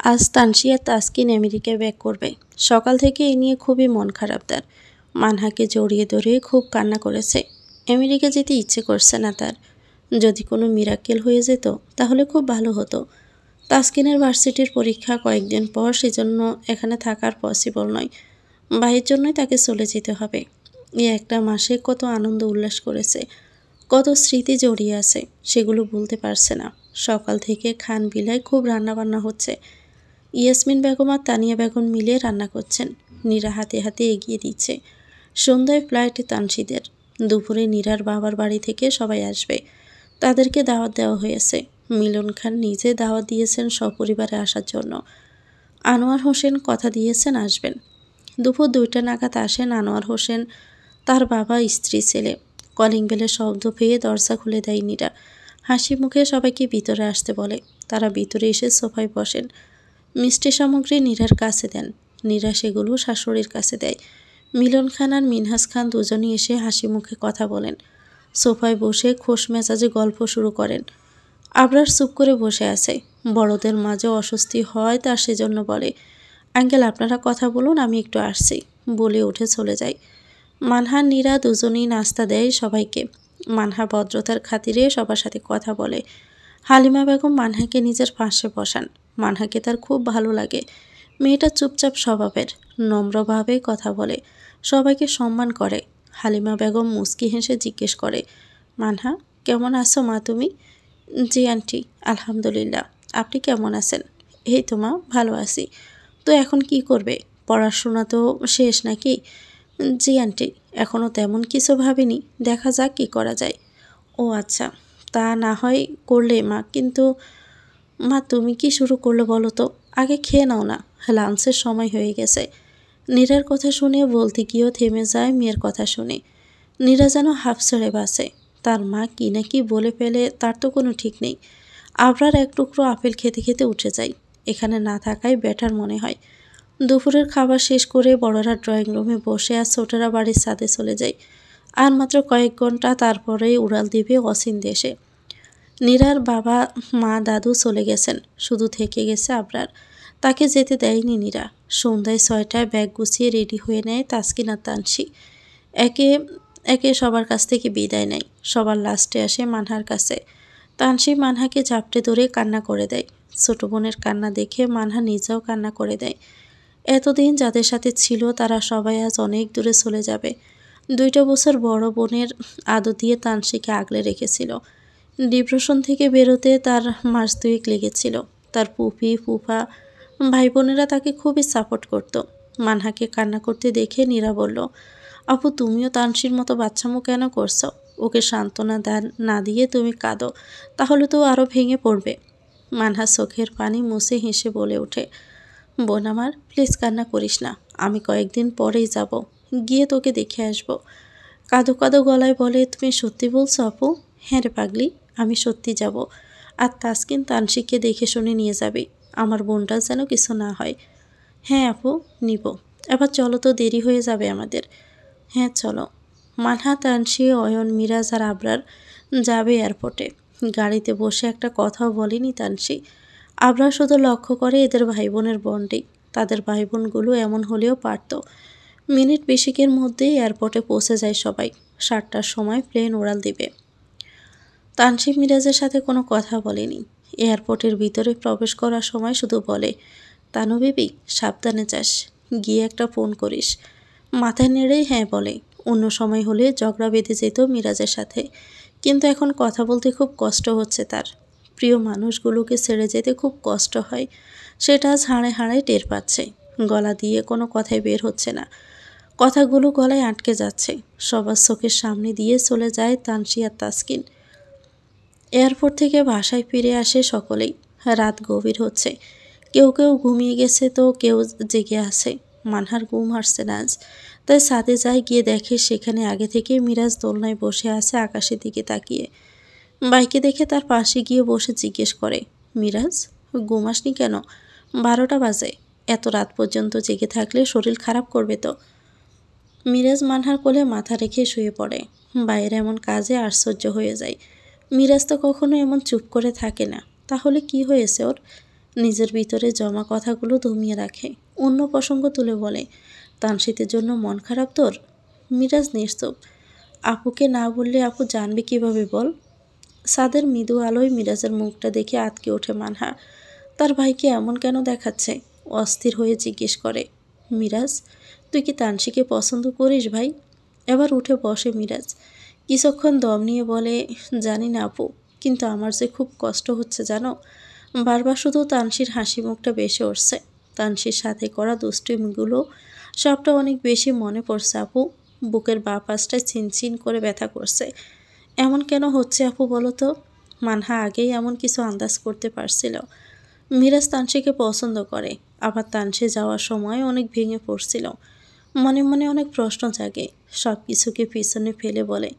আজ তানসি আর তাসকিন আমেরিকায় ব্যাক করবে। সকাল থেকে এ নিয়ে খুবই মন খারাপ তার। মানহাকে জড়িয়ে ধরে খুব কান্না করেছে। আমেরিকা যেতে ইচ্ছে করছে না তার। যদি কোনো মিরাক্কেল হয়ে যেত তাহলে খুব ভালো হতো। তাসকিনের ভার্সিটির পরীক্ষা কয়েকদিন পর, সেজন্য এখানে থাকার পসিবল নয়। ভাইয়ের জন্যই তাকে চলে যেতে হবে। এই একটা মাসে কত আনন্দ উল্লাস করেছে, কত স্মৃতি জড়িয়ে আছে, সেগুলো বলতে পারছে না। সকাল থেকে খান বিলায় খুব রান্নাবান্না হচ্ছে। ইয়াসমিন বেগম আর তানিয়া বেগম মিলে রান্না করছেন। নীরা হাতে হাতে এগিয়ে দিচ্ছে। সন্ধ্যায় ফ্লাইটে তানসিদের। দুপুরে নীরার বাবার বাড়ি থেকে সবাই আসবে। তাদেরকে দাওয়াত দেওয়া হয়েছে। মিলন খান নিজে দাওয়াত দিয়েছেন সপরিবারে আসার জন্য। আনোয়ার হোসেন কথা দিয়েছেন আসবেন। দুপুর 2টা নাগাদ আসেন আনোয়ার হোসেন, তার বাবা, স্ত্রী, ছেলে। কলিং বেলের শব্দ পেয়ে দরজা খুলে দেয় নীরা। হাসি মুখে সবাইকে ভিতরে আসতে বলে। তারা ভিতরে এসে সোফায় বসেন। মিষ্টি সামগ্রী নীরার কাছে দেন। নীরা সেগুলো শাশুড়ির কাছে দেয়। মিলন খান আর মিনহাজ খান দুজনই এসে হাসি মুখে কথা বলেন। সোফায় বসে খোশ মেজাজে গল্প শুরু করেন। আবরার চুপ করে বসে আছে। বড়দের মাঝে অস্বস্তি হয় তার, সেজন্য বলে, আঙ্কেল আপনারা কথা বলুন, আমি একটু আসছি, বলে উঠে চলে যায়। মানহা নীরা দুজনেই নাস্তা দেয় সবাইকে। মানহা ভদ্রতার খাতিরে সবার সাথে কথা বলে। হালিমা বেগম মানহাকে নিজের পাশে বসান। মানহাকে তার খুব ভালো লাগে। মেয়েটা চুপচাপ স্বভাবের, নম্রভাবে কথা বলে, সবাইকে সম্মান করে। হালিমা বেগম মুচকি হেসে জিজ্ঞেস করে, মানহা কেমন আছো মা তুমি? জি আন্টি, আলহামদুলিল্লাহ। আপনি কেমন আছেন? এই তো মা, ভালো আছি। তো এখন কি করবে? পড়াশোনা তো শেষ নাকি? জি আন্টি, এখনও তেমন কিছু ভাবিনি, দেখা যাক কি করা যায়। ও আচ্ছা, তা না হয় করলে মা, কিন্তু মা তুমি কি শুরু করলে বলো তো? আগে খেয়ে নাও না, লাঞ্চের সময় হয়ে গেছে। নীরার কথা শুনে বলতে গিয়েও থেমে যায় মেয়ের কথা শুনে। নীরা যেন হাফ ছেড়ে বাসে। তার মা কি না কি বলে ফেলে, তার তো কোনো ঠিক নেই। আবরার এক টুকরো আপেল খেতে খেতে উঠে যায়। এখানে না থাকায় বেটার মনে হয়। দুপুরের খাবার শেষ করে বড়রা ড্রয়িং রুমে বসে আর ছোটরা বাড়ির ছাদে চলে যায়। আর মাত্র কয়েক ঘন্টা, তারপরেই উড়াল দিবে অচিন দেশে। নীরার বাবা, মা, দাদু চলে গেছেন, শুধু থেকে গেছে আবরার। তাকে যেতে দেয়নি নীরা। সন্ধ্যায় 6টায় ব্যাগ গুছিয়ে রেডি হয়ে নেয় তাসকিন আর তানসি। একে একে সবার কাছ থেকে বিদায় নেয়। সবার লাস্টে আসে মানহার কাছে। তানসি মানহাকে ঝাপটে ধরে কান্না করে দেয়। ছোট বোনের কান্না দেখে মানহা নিজেও কান্না করে দেয়। এতদিন যাদের সাথে ছিল তারা সবাই আজ অনেক দূরে চলে যাবে। 2টা বছর বড় বোনের আদর দিয়ে তানসিকে আগলে রেখেছিল। ডিপ্রেশন থেকে বেরোতে তার মাস 2 লেগেছিল। তার ফুফি, ফুফা, ভাই বোনেরা তাকে খুবই সাপোর্ট করত। মানহাকে কান্না করতে দেখে নীরা বলল, আপু তুমিও তানসির মতো বাচ্চামো কেন করছো? ওকে সান্ত্বনা না দিয়ে তুমি কাঁদো, তাহলে তো আরও ভেঙে পড়বে। মানহা চোখের পানি মুছে হেসে বলে ওঠে, বোন আমার, প্লিজ কান্না করিস না, আমি কয়েকদিন পরেই যাব, গিয়ে তোকে দেখে আসবো। কাঁদো কাঁদো গলায় বলে, তুমি সত্যি বলছো আপু? হ্যাঁ রে পাগলি, আমি সত্যি যাব। আর তাসকিন তানসিককে দেখে শুনে নিয়ে যাবি, আমার বোনটা যেন কিছু না হয়। হ্যাঁ আপু, নিব। এবার চলো তো, দেরি হয়ে যাবে আমাদের। হ্যাঁ চলো। মানহা, তানসি, অয়ন, মিরাজ আর আবরার যাবে এয়ারপোর্টে। গাড়িতে বসে একটা কথাও বলেনি তানসি। আবরার শুধু লক্ষ্য করে এদের ভাই বোনের বন্ডিং। তাদের ভাই বোনগুলো এমন হলেও পারত। মিনিট 20 মধ্যেই এয়ারপোর্টে পৌঁছে যায় সবাই। 7টার সময় প্লেন উড়াল দিবে। তানসি মিরাজের সাথে কোনো কথা বলেনি। এয়ারপোর্টের ভিতরে প্রবেশ করার সময় শুধু বলে, তানু বেবি সাবধানে যাস, গিয়ে একটা ফোন করিস। মাথায় নেড়েই হ্যাঁ বলে। অন্য সময় হলে ঝগড়া বেঁধে যেত মিরাজের সাথে, কিন্তু এখন কথা বলতে খুব কষ্ট হচ্ছে তার। প্রিয় মানুষগুলোকে ছেড়ে যেতে খুব কষ্ট হয়, সেটা আজ হাড়ে হাড়ে টের পাচ্ছে। গলা দিয়ে কোনো কথাই বের হচ্ছে না, কথাগুলো গলায় আটকে যাচ্ছে। সবার চোখের সামনে দিয়ে চলে যায় তানসি আর তাসকিন। এয়ারপোর্ট থেকে বাসায় ফিরে আসে সকলেই। রাত গভীর হচ্ছে। কেউ কেউ ঘুমিয়ে গেছে তো কেউ জেগে আছে। মানহার ঘুম আসছে না আজ, তাই ছাদে যায়, গিয়ে দেখে সেখানে আগে থেকে মিরাজ দোলনায় বসে আছে আকাশের দিকে তাকিয়ে। বাইকে দেখে তার পাশে গিয়ে বসে জিজ্ঞেস করে, মিরাজ ঘুম আসনি কেন? 12টা বাজে, এত রাত পর্যন্ত জেগে থাকলে শরীর খারাপ করবে তো। মিরাজ মানহার কোলে মাথা রেখে শুয়ে পড়ে। বাইরে এমন কাজে আশ্চর্য হয়ে যায়। মিরাজ তো কখনো এমন চুপ করে থাকে না, তাহলে কি হয়েছে ওর? নিজের ভিতরে জমা কথাগুলো দমিয়ে রাখে। অন্য প্রসঙ্গ তুলে বলে, তানশীতের জন্য মন খারাপ তোর? মিরাজ নিশ্চুপ। আপুকে না বললে আপু জানবে কিভাবে বল? সাদের মৃদু আলোয় মিরাজের মুখটা দেখে আঁতকে ওঠে মানহা। তার ভাইকে এমন কেন দেখাচ্ছে? অস্থির হয়ে জিজ্ঞেস করে, মিরাজ, তুই কি তানশীকে পছন্দ করিস ভাই? এবার উঠে বসে মিরাজ। কিছুক্ষণ দম নিয়ে বলে, জানি না আপু, কিন্তু আমার যে খুব কষ্ট হচ্ছে জানো। বারবার শুধু তানশীর হাসি মুখটা বেশি উঠছে। তানশীর সাথে করা দুষ্টুমিগুলো সবটা অনেক বেশি মনে পড়ছে আপু। বুকের বাঁ পাশটায় চিনচিন করে ব্যথা করছে। এমন কেন হচ্ছে আপু বলো তো? মানহা আগেই এমন কিছু আন্দাজ করতে পারছিল। মিরাজ তানশীকে পছন্দ করে, আবার তানশী যাওয়ার সময় অনেক ভেঙে পড়ছিল। মনে মনে অনেক প্রশ্ন জাগে। সব কিছুকে পিছনে ফেলে বলে,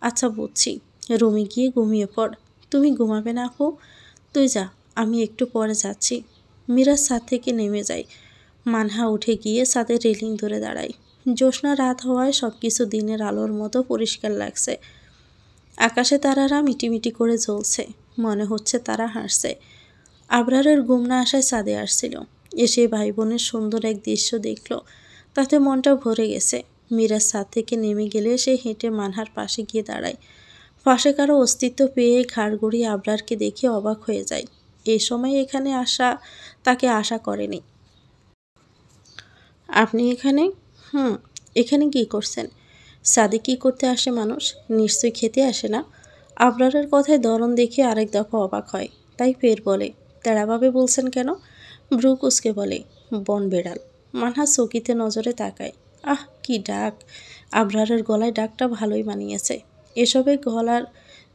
আচ্ছা বুঝছি, রুমে গিয়ে ঘুমিয়ে পড়। তুমি ঘুমাবে না আপু? তুই যা, আমি একটু পরে যাচ্ছি। মিরাজ ছাদ থেকে নেমে যায়। মানহা উঠে গিয়ে ছাদের রেলিং ধরে দাঁড়ায়। জ্যোৎস্না রাত হওয়ায় সব কিছু দিনের আলোর মতো পরিষ্কার লাগছে। আকাশে তারারা মিটিমিটি করে জ্বলছে। মনে হচ্ছে তারা হাসছে। আবরারের ঘুম না আসায় ছাদে আসছিল। এসে ভাই বোনের সুন্দর এক দৃশ্য দেখল। তাতে মনটা ভরে গেছে। মিরাজ ছাদ থেকে নেমে গেলে সে হেঁটে মানহার পাশে গিয়ে দাঁড়ায়। পাশে কারো অস্তিত্ব পেয়ে ঘাড় গড়িয়ে আবরারকে দেখে অবাক হয়ে যায়। এই সময় এখানে আসা তাকে আশা করেনি। আপনি এখানে? হুম। এখানে কি করছেন? ছাদে কি করতে আসে মানুষ? নিশ্চয়ই খেতে আসে না? আবরারের কথায় ধরন দেখে আরেক দফা অবাক হয়। তাই ফের বলে, তেড়াভাবে বলছেন কেন? ভ্রু কুঁচকে বলে, বন বেড়াল। মানহা চকিতে নজরে তাকায়। আহ, কি ডাক! আবরারের গলায় ডাকটা ভালোই মানিয়েছে। এসবে গলার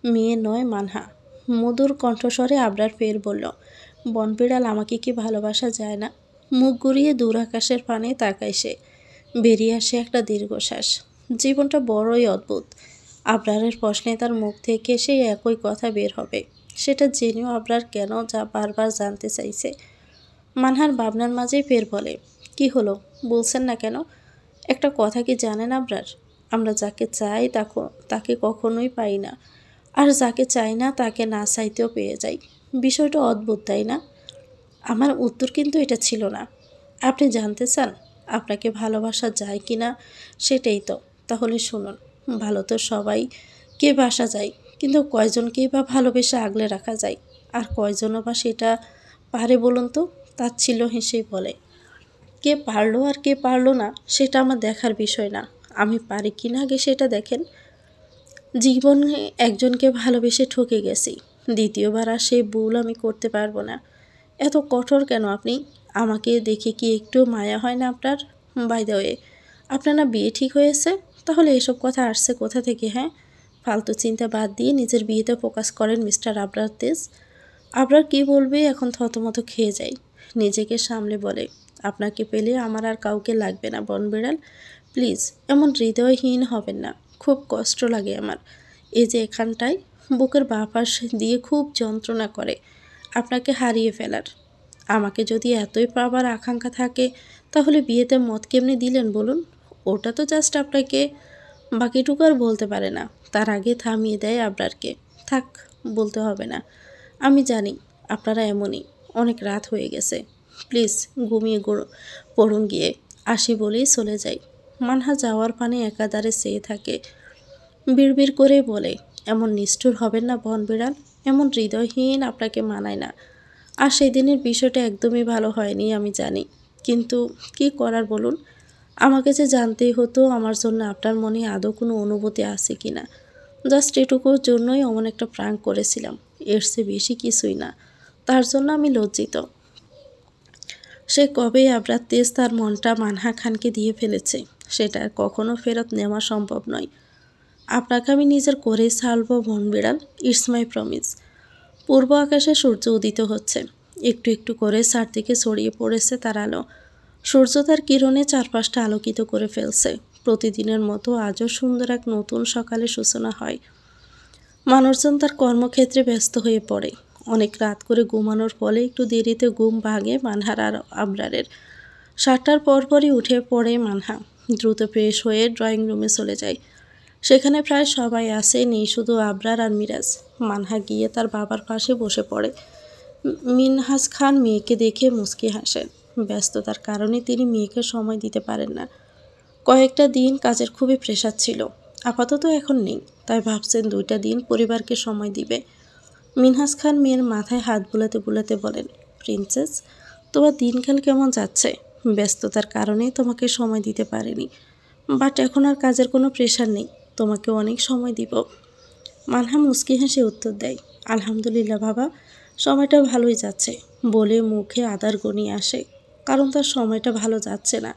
মেয়ে নয় মানহা। মধুর কণ্ঠস্বরে আবরার ফের বলল, বনবিড়াল আমাকে কি ভালোবাসা যায় না? মুখ ঘুরিয়ে দূর আকাশের পানে তাকায় সে। বেরিয়ে আসে একটা দীর্ঘশ্বাস। জীবনটা বড়ই অদ্ভুত। আবরারের প্রশ্নে তার মুখ থেকে সেই একই কথা বের হবে। সেটা জেনেও আবরার কেন যা বারবার জানতে চাইছে। মানহার ভাবনার মাঝেই ফের বলে, কি হলো, বলছেন না কেন? একটা কথা কি জানেন আবরার? আমরা যাকে চাই তাকে কখনোই পাই না, আর যাকে চাই না তাকে না চাইতেও পেয়ে যাই। বিষয়টা অদ্ভুত, তাই না? আমার উত্তর কিন্তু এটা ছিল না। আপনি জানতে চান আপনাকে ভালোবাসা যায় কি না? সেটাই তো। তাহলে শুনুন, ভালো তো সবাই কে বাসা যায়, কিন্তু কয়জনকেই বা ভালোবেসে আগলে রাখা যায়? আর কয়জনও বা সেটা পারে বলুন তো? তাচ্ছিল্য হেসেই বলে, কে পারলো আর কে পারলো না সেটা আমার দেখার বিষয় না। আমি পারি কি না আগে সেটা দেখেন। জীবনে একজনকে ভালোবেসে ঠকে গেছি, দ্বিতীয়বার আর সেই ভুল আমি করতে পারবো না। এত কঠোর কেন আপনি? আমাকে দেখে কি একটু মায়া হয় না আপনার? বাই দ্য ওয়ে, আপনার না বিয়ে ঠিক হয়েছে? তাহলে এসব কথা আসছে কোথা থেকে? হ্যাঁ, ফালতু চিন্তা বাদ দিয়ে নিজের বিয়েতে ফোকাস করেন মিস্টার আবরার তেজ। আবরার কী বলবে এখন থতমত খেয়ে যায়। নিজেকে সামলে বলে, আপনাকে পেলে আমার আর কাউকে লাগবে না বনবিড়াল। প্লিজ এমন হৃদয়হীন হবেন না, খুব কষ্ট লাগে আমার। এই যে এখানটায় বুকের বাঁ পাশ দিয়ে খুব যন্ত্রণা করে আপনাকে হারিয়ে ফেলার। আমাকে যদি এতই পাবার আকাঙ্ক্ষা থাকে তাহলে বিয়েতে মত কেমনি দিলেন বলুন? ওটা তো জাস্ট আপনাকে। বাকিটুকু আর বলতে পারে না, তার আগে থামিয়ে দেয় আবরারকে। থাক, বলতে হবে না। আমি জানি আপনারা এমনই। অনেক রাত হয়ে গেছে, প্লিজ ঘুমিয়ে পড়ুন গিয়ে। আসি বলেই চলে যাই। মানহা যাওয়ার পানে একাধারে চেয়ে থাকে। বিড়বিড় করে বলে, এমন নিষ্ঠুর হবেন না বনবিড়াল, এমন হৃদয়হীন আপনাকে মানায় না। আর সেদিনের বিষয়টা একদমই ভালো হয়নি আমি জানি, কিন্তু কি করার বলুন? আমাকে যে জানতেই হতো আমার জন্য আপনার মনে আদৌ কোনো অনুভূতি আছে কি না। জাস্ট এটুকুর জন্যই অমন একটা প্রাঙ্ক করেছিলাম, এর চেয়ে বেশি কিছুই না। তার জন্য আমি লজ্জিত। সে কবেই আবরার তেজ তার মনটা মানহা খানকে দিয়ে ফেলেছে, সেটা কখনো ফেরত নেওয়া সম্ভব নয়। আপনাকে আমি নিজের করেই ছাড়ব বনবিড়াল, ইটস মাই প্রমিস। পূর্ব আকাশে সূর্য উদিত হচ্ছে। একটু একটু করে চারদিকে ছড়িয়ে পড়েছে তার আলো। সূর্য তার কিরণে চারপাশটা আলোকিত করে ফেলছে। প্রতিদিনের মতো আজও সুন্দর এক নতুন সকালের সূচনা হয়। মানুষজন তার কর্মক্ষেত্রে ব্যস্ত হয়ে পড়ে। অনেক রাত করে ঘুমানোর ফলে একটু দেরিতে ঘুম ভাঙে মানহার আর আবরারের। 7টার পরপরই উঠে পড়ে মানহা। দ্রুত ফ্রেশ হয়ে ড্রয়িং রুমে চলে যায়। সেখানে প্রায় সবাই আসে, নেই শুধু আবরার আর মিরাজ। মানহা গিয়ে তার বাবার পাশে বসে পড়ে। মিনহাজ খান মেয়েকে দেখে মুচকি হাসেন। ব্যস্ততার কারণে তিনি মেয়েকে সময় দিতে পারেন না। কয়েকটা দিন কাজের খুবই প্রেশার ছিল, আপাতত এখন নেই, তাই ভাবছেন 2টা দিন পরিবারকে সময় দিবে। মিনহাজ খান মেয়ের মাথায় হাত বুলাতে বুলাতে বলেন, প্রিন্সেস, তোমার দিনকাল কেমন যাচ্ছে? ব্যস্ততার কারণে তোমাকে সময় দিতে পারিনি, বাট এখন আর কাজের কোনো প্রেশার নেই, তোমাকে অনেক সময় দিব। মানহা মুচকি হেসে উত্তর দেয়, আলহামদুলিল্লাহ বাবা, সময়টা ভালোই যাচ্ছে, বলে মুখে আদার গনিয়ে আসে, কারণ তার সময়টা ভালো যাচ্ছে না।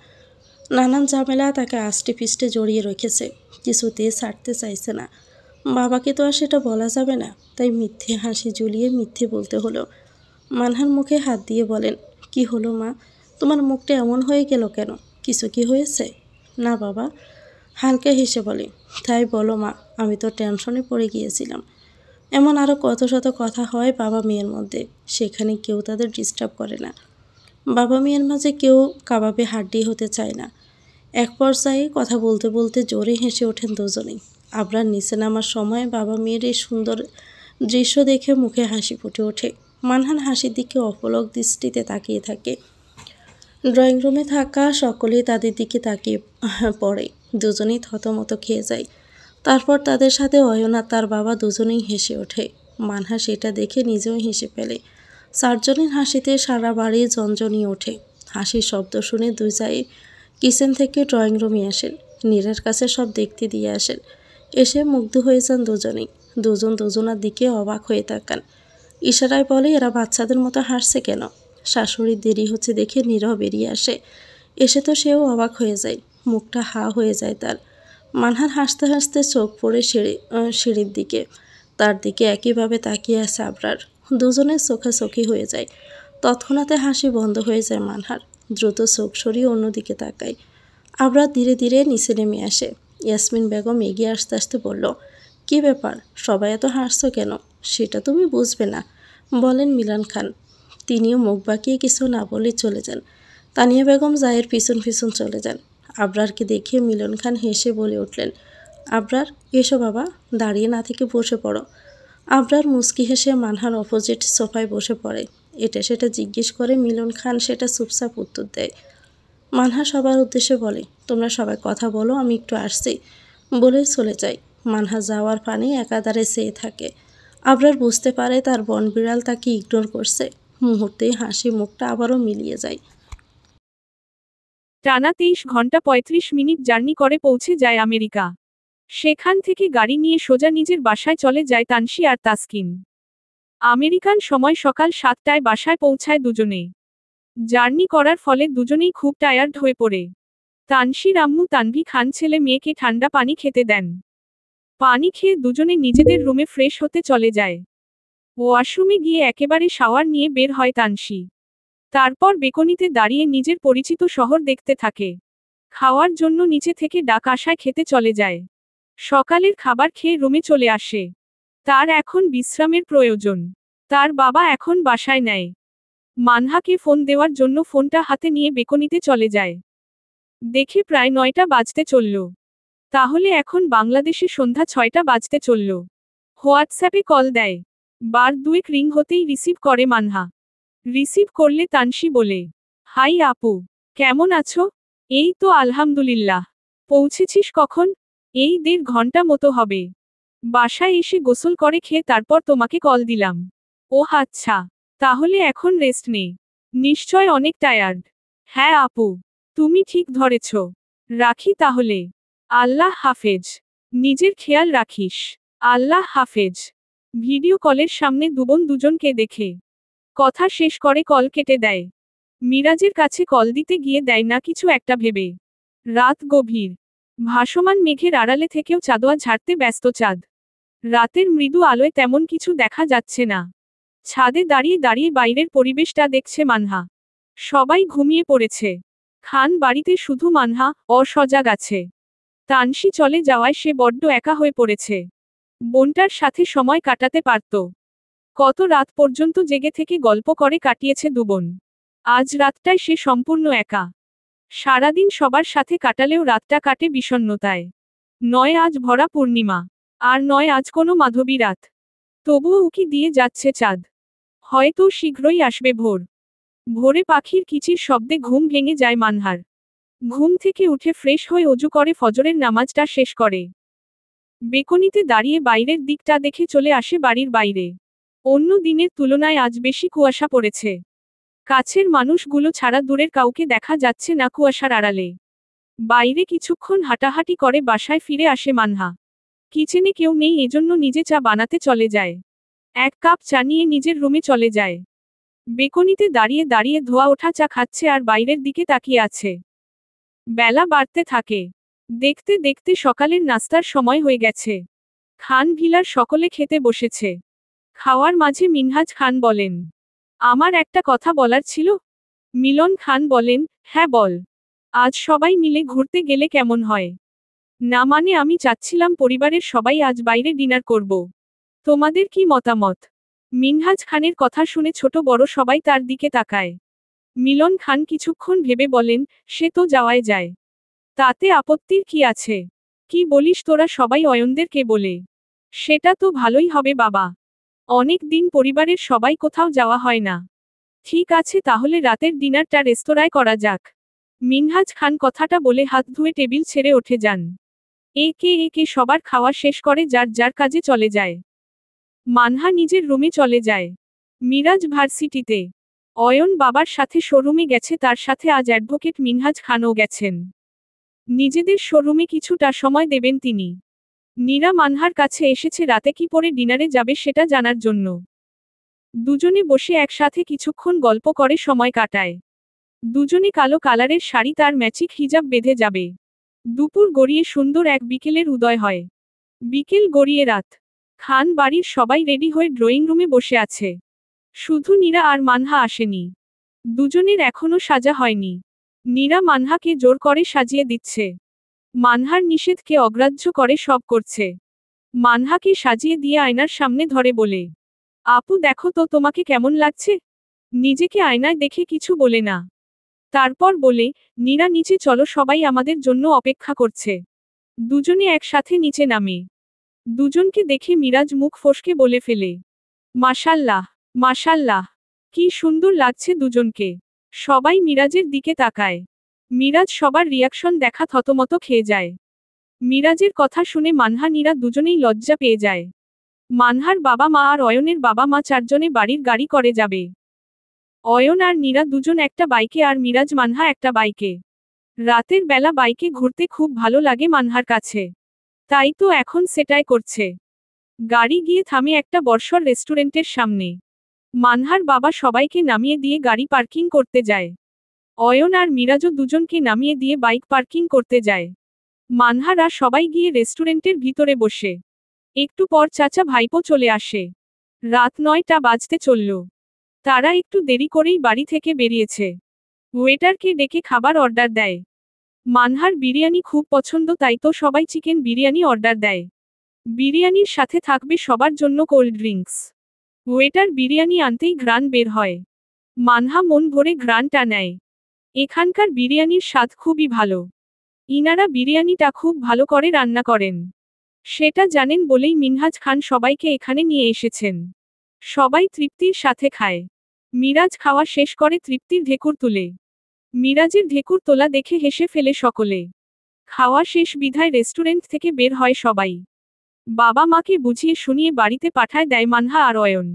নানান ঝামেলা তাকে আষ্টে পিষ্টে জড়িয়ে রেখেছে, কিছুতেই ছাড়তে চাইছে না। বাবাকে তো আর সেটা বলা যাবে না, তাই মিথ্যে হাসি ঝুলিয়ে মিথ্যে বলতে হলো। মানহার মুখে হাত দিয়ে বলেন, কি হলো মা, তোমার মুখটা এমন হয়ে গেল কেন? কিছু কি হয়েছে? না বাবা, হালকা হেসে বলে, তাই বলো মা, আমি তো টেনশনে পড়ে গিয়েছিলাম। এমন আরও কত শত কথা হয় বাবা মেয়ের মধ্যে, সেখানে কেউ তাদের ডিস্টার্ব করে না। বাবা মেয়ের মাঝে কেউ কাবাবে হাড্ডি হতে চায় না। এক পর্যায়ে কথা বলতে বলতে জোরে হেসে ওঠেন দুজনেই। আবরার নিচে নামার সময় বাবা মেয়ের এই সুন্দর দৃশ্য দেখে মুখে হাসি ফুটে ওঠে। মানহান হাসির দিকে অপলক দৃষ্টিতে তাকিয়ে থাকে। ড্রয়িং রুমে থাকা সকলেই তাদের দিকে তাকিয়ে পড়ে। দুজনেই থতমত খেয়ে যায়। তারপর তাদের সাথে অয়ন আর তার বাবা দুজনেই হেসে ওঠে। মানহা সেটা দেখে নিজেও হেসে ফেলে। চারজনের হাসিতে সারা বাড়ি ঝনঝনিয়ে ওঠে। হাসির শব্দ শুনে দুই ভাই কিচেন থেকে ড্রয়িং রুমে আসেন। নীরের কাছে সব দেখতে দিয়ে আসেন। এসে মুগ্ধ হয়ে যান দুজনেই। দুজন দুজনার দিকে অবাক হয়ে তাকান। ইশারায় বলে, এরা বাচ্চাদের মতো হাসছে কেন? শাশুড়ির দেরি হচ্ছে দেখে নীরব বেরিয়ে আসে। এসে তো সেও অবাক হয়ে যায়, মুখটা হা হয়ে যায় তার। মানহার হাসতে হাসতে চোখ পড়ে সিঁড়ির দিকে। তার দিকে একইভাবে তাকিয়ে আছে আবরার। দুজনের চোখাচোখি হয়ে যায়। তৎক্ষণাতে হাসি বন্ধ হয়ে যায় মানহার। দ্রুত চোখ সরিয়ে অন্যদিকে তাকায়। আবরার ধীরে ধীরে নিচে নেমে আসে। ইয়াসমিন বেগম এগিয়ে আসতে আসতে বলল, কি ব্যাপার, সবাই এত হাসছো কেন? সেটা তুমি বুঝবে না, বলেন মিলন খান। তিনিও মুখ বাঁকিয়ে কিছু না বলে চলে যান। তানিয়া বেগম জায়ের পিছন পিছন চলে যান। আবরারকে দেখে মিলন খান হেসে বলে উঠলেন, আবরার, এসো বাবা, দাঁড়িয়ে না থেকে বসে পড়ো। আবরার মুচকি হেসে মানহার অপোজিট সোফায় বসে পড়ে। এটা সেটা জিজ্ঞেস করে মিলন খান সেটা চুপচাপ উত্তর দেয়। মানহা সবার উদ্দেশ্যে বলে, তোমরা সবাই কথা বলো, আমি একটু আসছি, বলে চলে যায়। মানহা যাওয়ার পানে একাধারে চেয়ে থাকে। আবরার বুঝতে পারে তার বনবিড়াল তাকে ইগনোর করছে। মুহূর্তেই হাসি মুখটা আবারও মিলিয়ে যায়। টানা 23 ঘন্টা 35 মিনিট জার্নি করে পৌঁছে যায় আমেরিকা। সেখান থেকে গাড়ি নিয়ে সোজা নিজের বাসায় চলে যায় তানসি আর তাসকিন। আমেরিকান সময় সকাল 7টায় বাসায় পৌঁছায় দুজনে। জার্নি করার ফলে দুজনেই খুব টায়ার্ড হয়ে পড়ে। তানসির আম্মু তানভি খান ছেলে মেয়েকে ঠান্ডা পানি খেতে দেন। পানি খেয়ে দুজনে নিজেদের রুমে ফ্রেশ হতে চলে যায়। ওয়াশরুমে গিয়ে একেবারে শাওয়ার নিয়ে বের হয় তানসি। তারপর বেকনিতে দাঁড়িয়ে নিজের পরিচিত শহর দেখতে থাকে। খাওয়ার জন্য নিচে থেকে ডাক আসায় খেতে চলে যায়। সকালের খাবার খেয়ে রুমে চলে আসে। তার এখন বিশ্রামের প্রয়োজন। তার বাবা এখন বাসায় নেয়। মানহাকে ফোন দেওয়ার জন্য ফোনটা হাতে নিয়ে বেকনিতে চলে যায়। দেখে প্রায় 9টা বাজতে চলল। তাহলে এখন বাংলাদেশে সন্ধ্যা 6টা বাজতে চলল। হোয়াটসঅ্যাপে কল দেয়। বার দুয়েক রিং হতেই রিসিভ করে মানহা। রিসিভ করলে তানসি বলে, হাই আপু, কেমন আছো? এই তো আলহামদুলিল্লাহ। পৌঁছেছিস কখন? এই 1.5 ঘন্টা মতো হবে। বাসায় এসে গোসল করে খেয়ে তারপর তোমাকে কল দিলাম। ও আচ্ছা, তাহলে এখন রেস্ট নে। নিশ্চয় অনেক টায়ার্ড। হ্যাঁ আপু, তুমি ঠিক ধরেছ। রাখি তাহলে। আল্লাহ হাফেজ। নিজের খেয়াল রাখিস। আল্লাহ হাফেজ। ভিডিও কলের সামনে দুবোন দুজনকে দেখে কথা শেষ করে কল কেটে দেয়। মিরাজের কাছে কল দিতে গিয়ে দেয় না কিছু একটা ভেবে। রাত গভীর। ভাসমান মেঘের আড়ালে থেকেও চাঁদোয়া ঝাড়তে ব্যস্ত চাঁদ। রাতের মৃদু আলোয় তেমন কিছু দেখা যাচ্ছে না। ছাদে দাঁড়িয়ে দাঁড়িয়ে বাইরের পরিবেশটা দেখছে মানহা। সবাই ঘুমিয়ে পড়েছে। খান বাড়িতে শুধু মানহা অসজাগ আছে। তানসি চলে যাওয়ায় সে বড্ড একা হয়ে পড়েছে। বোনটার সাথে সময় কাটাতে পারত। কত রাত পর্যন্ত জেগে থেকে গল্প করে কাটিয়েছে দুবোন। আজ রাতটায় সে সম্পূর্ণ একা। সারাদিন সবার সাথে কাটালেও রাতটা কাটে বিষণ্ণতায়। নয় আজ ভরা পূর্ণিমা, আর নয় আজ কোনো মাধবী রাত। তবুও উকি দিয়ে যাচ্ছে চাঁদ। হয়তো শীঘ্রই আসবে ভোর। ভোরে পাখির কিচির শব্দে ঘুম ভেঙে যায় মানহার। ঘুম থেকে উঠে ফ্রেশ হয়ে অজু করে ফজরের নামাজটা শেষ করে। বেকনিতে দাঁড়িয়ে বাইরের দিকটা দেখে চলে আসে বাড়ির বাইরে। অন্য দিনের তুলনায় আজ বেশি কুয়াশা পড়েছে। কাছের মানুষগুলো ছাড়া দূরের কাউকে দেখা যাচ্ছে না কুয়াশার আড়ালে। বাইরে কিছুক্ষণ হাঁটাহাঁটি করে বাসায় ফিরে আসে মানহা। কিচেনে কেউ নেই, এজন্য নিজে চা বানাতে চলে যায়। এক কাপ চা নিয়ে নিজের রুমে চলে যায়। বেকনিতে দাঁড়িয়ে দাঁড়িয়ে ধোয়া ওঠা চা খাচ্ছে আর বাইরের দিকে তাকিয়ে আছে। বেলা বাড়তে থাকে। দেখতে দেখতে সকালের নাস্তার সময় হয়ে গেছে। খান ভিলার সকলে খেতে বসেছে। খাওয়ার মাঝে মিনহাজ খান বলেন, আমার একটা কথা বলার ছিল। মিলন খান বলেন, হ্যাঁ বল। আজ সবাই মিলে ঘুরতে গেলে কেমন হয়? না মানে আমি চাচ্ছিলাম পরিবারের সবাই আজ বাইরে ডিনার করব। তোমাদের কি মতামত? মিনহাজ খানের কথা শুনে ছোট বড় সবাই তার দিকে তাকায়। মিলন খান কিছুক্ষণ ভেবে বলেন, সে তো যাওয়াই যায়। তাতে আপত্তির কি আছে? কি বলিস তোরা সবাই অয়নদেরকে বলে? সেটা তো ভালোই হবে বাবা। অনেক দিন পরিবারের সবাই কোথাও যাওয়া হয় না। ঠিক আছে, তাহলে রাতের ডিনারটা রেস্তোরাঁয় করা যাক। মিনহাজ খান কথাটা বলে হাত ধুয়ে টেবিল ছেড়ে উঠে যান। একে একে সবার খাওয়া শেষ করে যার যার কাজে চলে যায়। মানহা নিজের রুমে চলে যায়। মিরাজ ভার্সিটিতে। অয়ন বাবার সাথে শোরুমে গেছে, তার সাথে আজ অ্যাডভোকেট মিনহাজ খানও গেছেন। নিজেদের শোরুমে কিছুটা সময় দেবেন তিনি। নীরা মানহার কাছে এসেছে রাতে কি পরে ডিনারে যাবে সেটা জানার জন্য। দুজনে বসে একসাথে কিছুক্ষণ গল্প করে সময় কাটায়। দুজনে কালো কালারের শাড়ি তার ম্যাচিক হিজাব বেঁধে যাবে। দুপুর গড়িয়ে সুন্দর এক বিকেলের উদয় হয়। বিকেল গড়িয়ে রাত। খান বাড়ির সবাই রেডি হয়ে ড্রয়িং রুমে বসে আছে। শুধু নীরা আর মানহা আসেনি। দুজনের এখনো সাজা হয়নি। নীরা মানহাকে জোর করে সাজিয়ে দিচ্ছে। মানহার নিষেধকে অগ্রাহ্য করে সব করছে। মানহাকে সাজিয়ে দিয়ে আয়নার সামনে ধরে বলে, আপু দেখো তো তোমাকে কেমন লাগছে? নিজেকে আয়নায় দেখে কিছু বলে না। তারপর বলে, নীরা নিচে চলো, সবাই আমাদের জন্য অপেক্ষা করছে। দুজনে একসাথে নিচে নামে। দুজনকে দেখে মিরাজ মুখ ফসকে বলে ফেলে, মাশাল্লাহ, মাশাল্লাহ, কি সুন্দর লাগছে দুজনকে। সবাই মিরাজের দিকে তাকায়। মিরাজ সবার রিয়াকশন দেখা থতমত খেয়ে যায়। মিরাজের কথা শুনে মানহা নীরা দুজনেই লজ্জা পেয়ে যায়। মানহার বাবা মা আর অয়নের বাবা মা চারজনে বাড়ির গাড়ি করে যাবে। অয়ন আর নীরা দুজন একটা বাইকে আর মিরাজ মানহা একটা বাইকে। রাতের বেলা বাইকে ঘুরতে খুব ভালো লাগে মানহার কাছে। তাই তো এখন সেটাই করছে। গাড়ি গিয়ে থামে একটা বর্ষর রেস্টুরেন্টের সামনে। মানহার বাবা সবাইকে নামিয়ে দিয়ে গাড়ি পার্কিং করতে যায়। অয়ন আর মিরাজও দুজনকে নামিয়ে দিয়ে বাইক পার্কিং করতে যায়। মানহারা সবাই গিয়ে রেস্টুরেন্টের ভিতরে বসে। একটু পর চাচা ভাইপো চলে আসে। রাত 9টা বাজতে চলল। তারা একটু দেরি করেই বাড়ি থেকে বেরিয়েছে। ওয়েটারকে ডেকে খাবার অর্ডার দেয়। মানহার বিরিয়ানি খুব পছন্দ, তাই তো সবাই চিকেন বিরিয়ানি অর্ডার দেয়। বিরিয়ানির সাথে থাকবে সবার জন্য কোল্ড ড্রিঙ্কস। ওয়েটার বিরিয়ানি আনতেই ঘ্রাণ বের হয়। মানহা মন ভরে ঘ্রাণটা নেয়। এখানকার বিরিয়ানির স্বাদ খুবই ভালো। ইনারা বিরিয়ানিটা খুব ভালো করে রান্না করেন। সেটা জানেন বলেই মিনহাজ খান সবাইকে এখানে নিয়ে এসেছেন। সবাই তৃপ্তির সাথে খায়। মিরাজ খাওয়া শেষ করে তৃপ্তির ঢেকুর তুলে। মিরাজের ঢেকুর তোলা দেখে হেসে ফেলে সকলে। খাওয়া শেষ বিধায় রেস্টুরেন্ট থেকে বের হয় সবাই। বাবা মাকে বুঝিয়ে শুনিয়ে বাড়িতে পাঠায় দেয় মানহা আর অয়ন।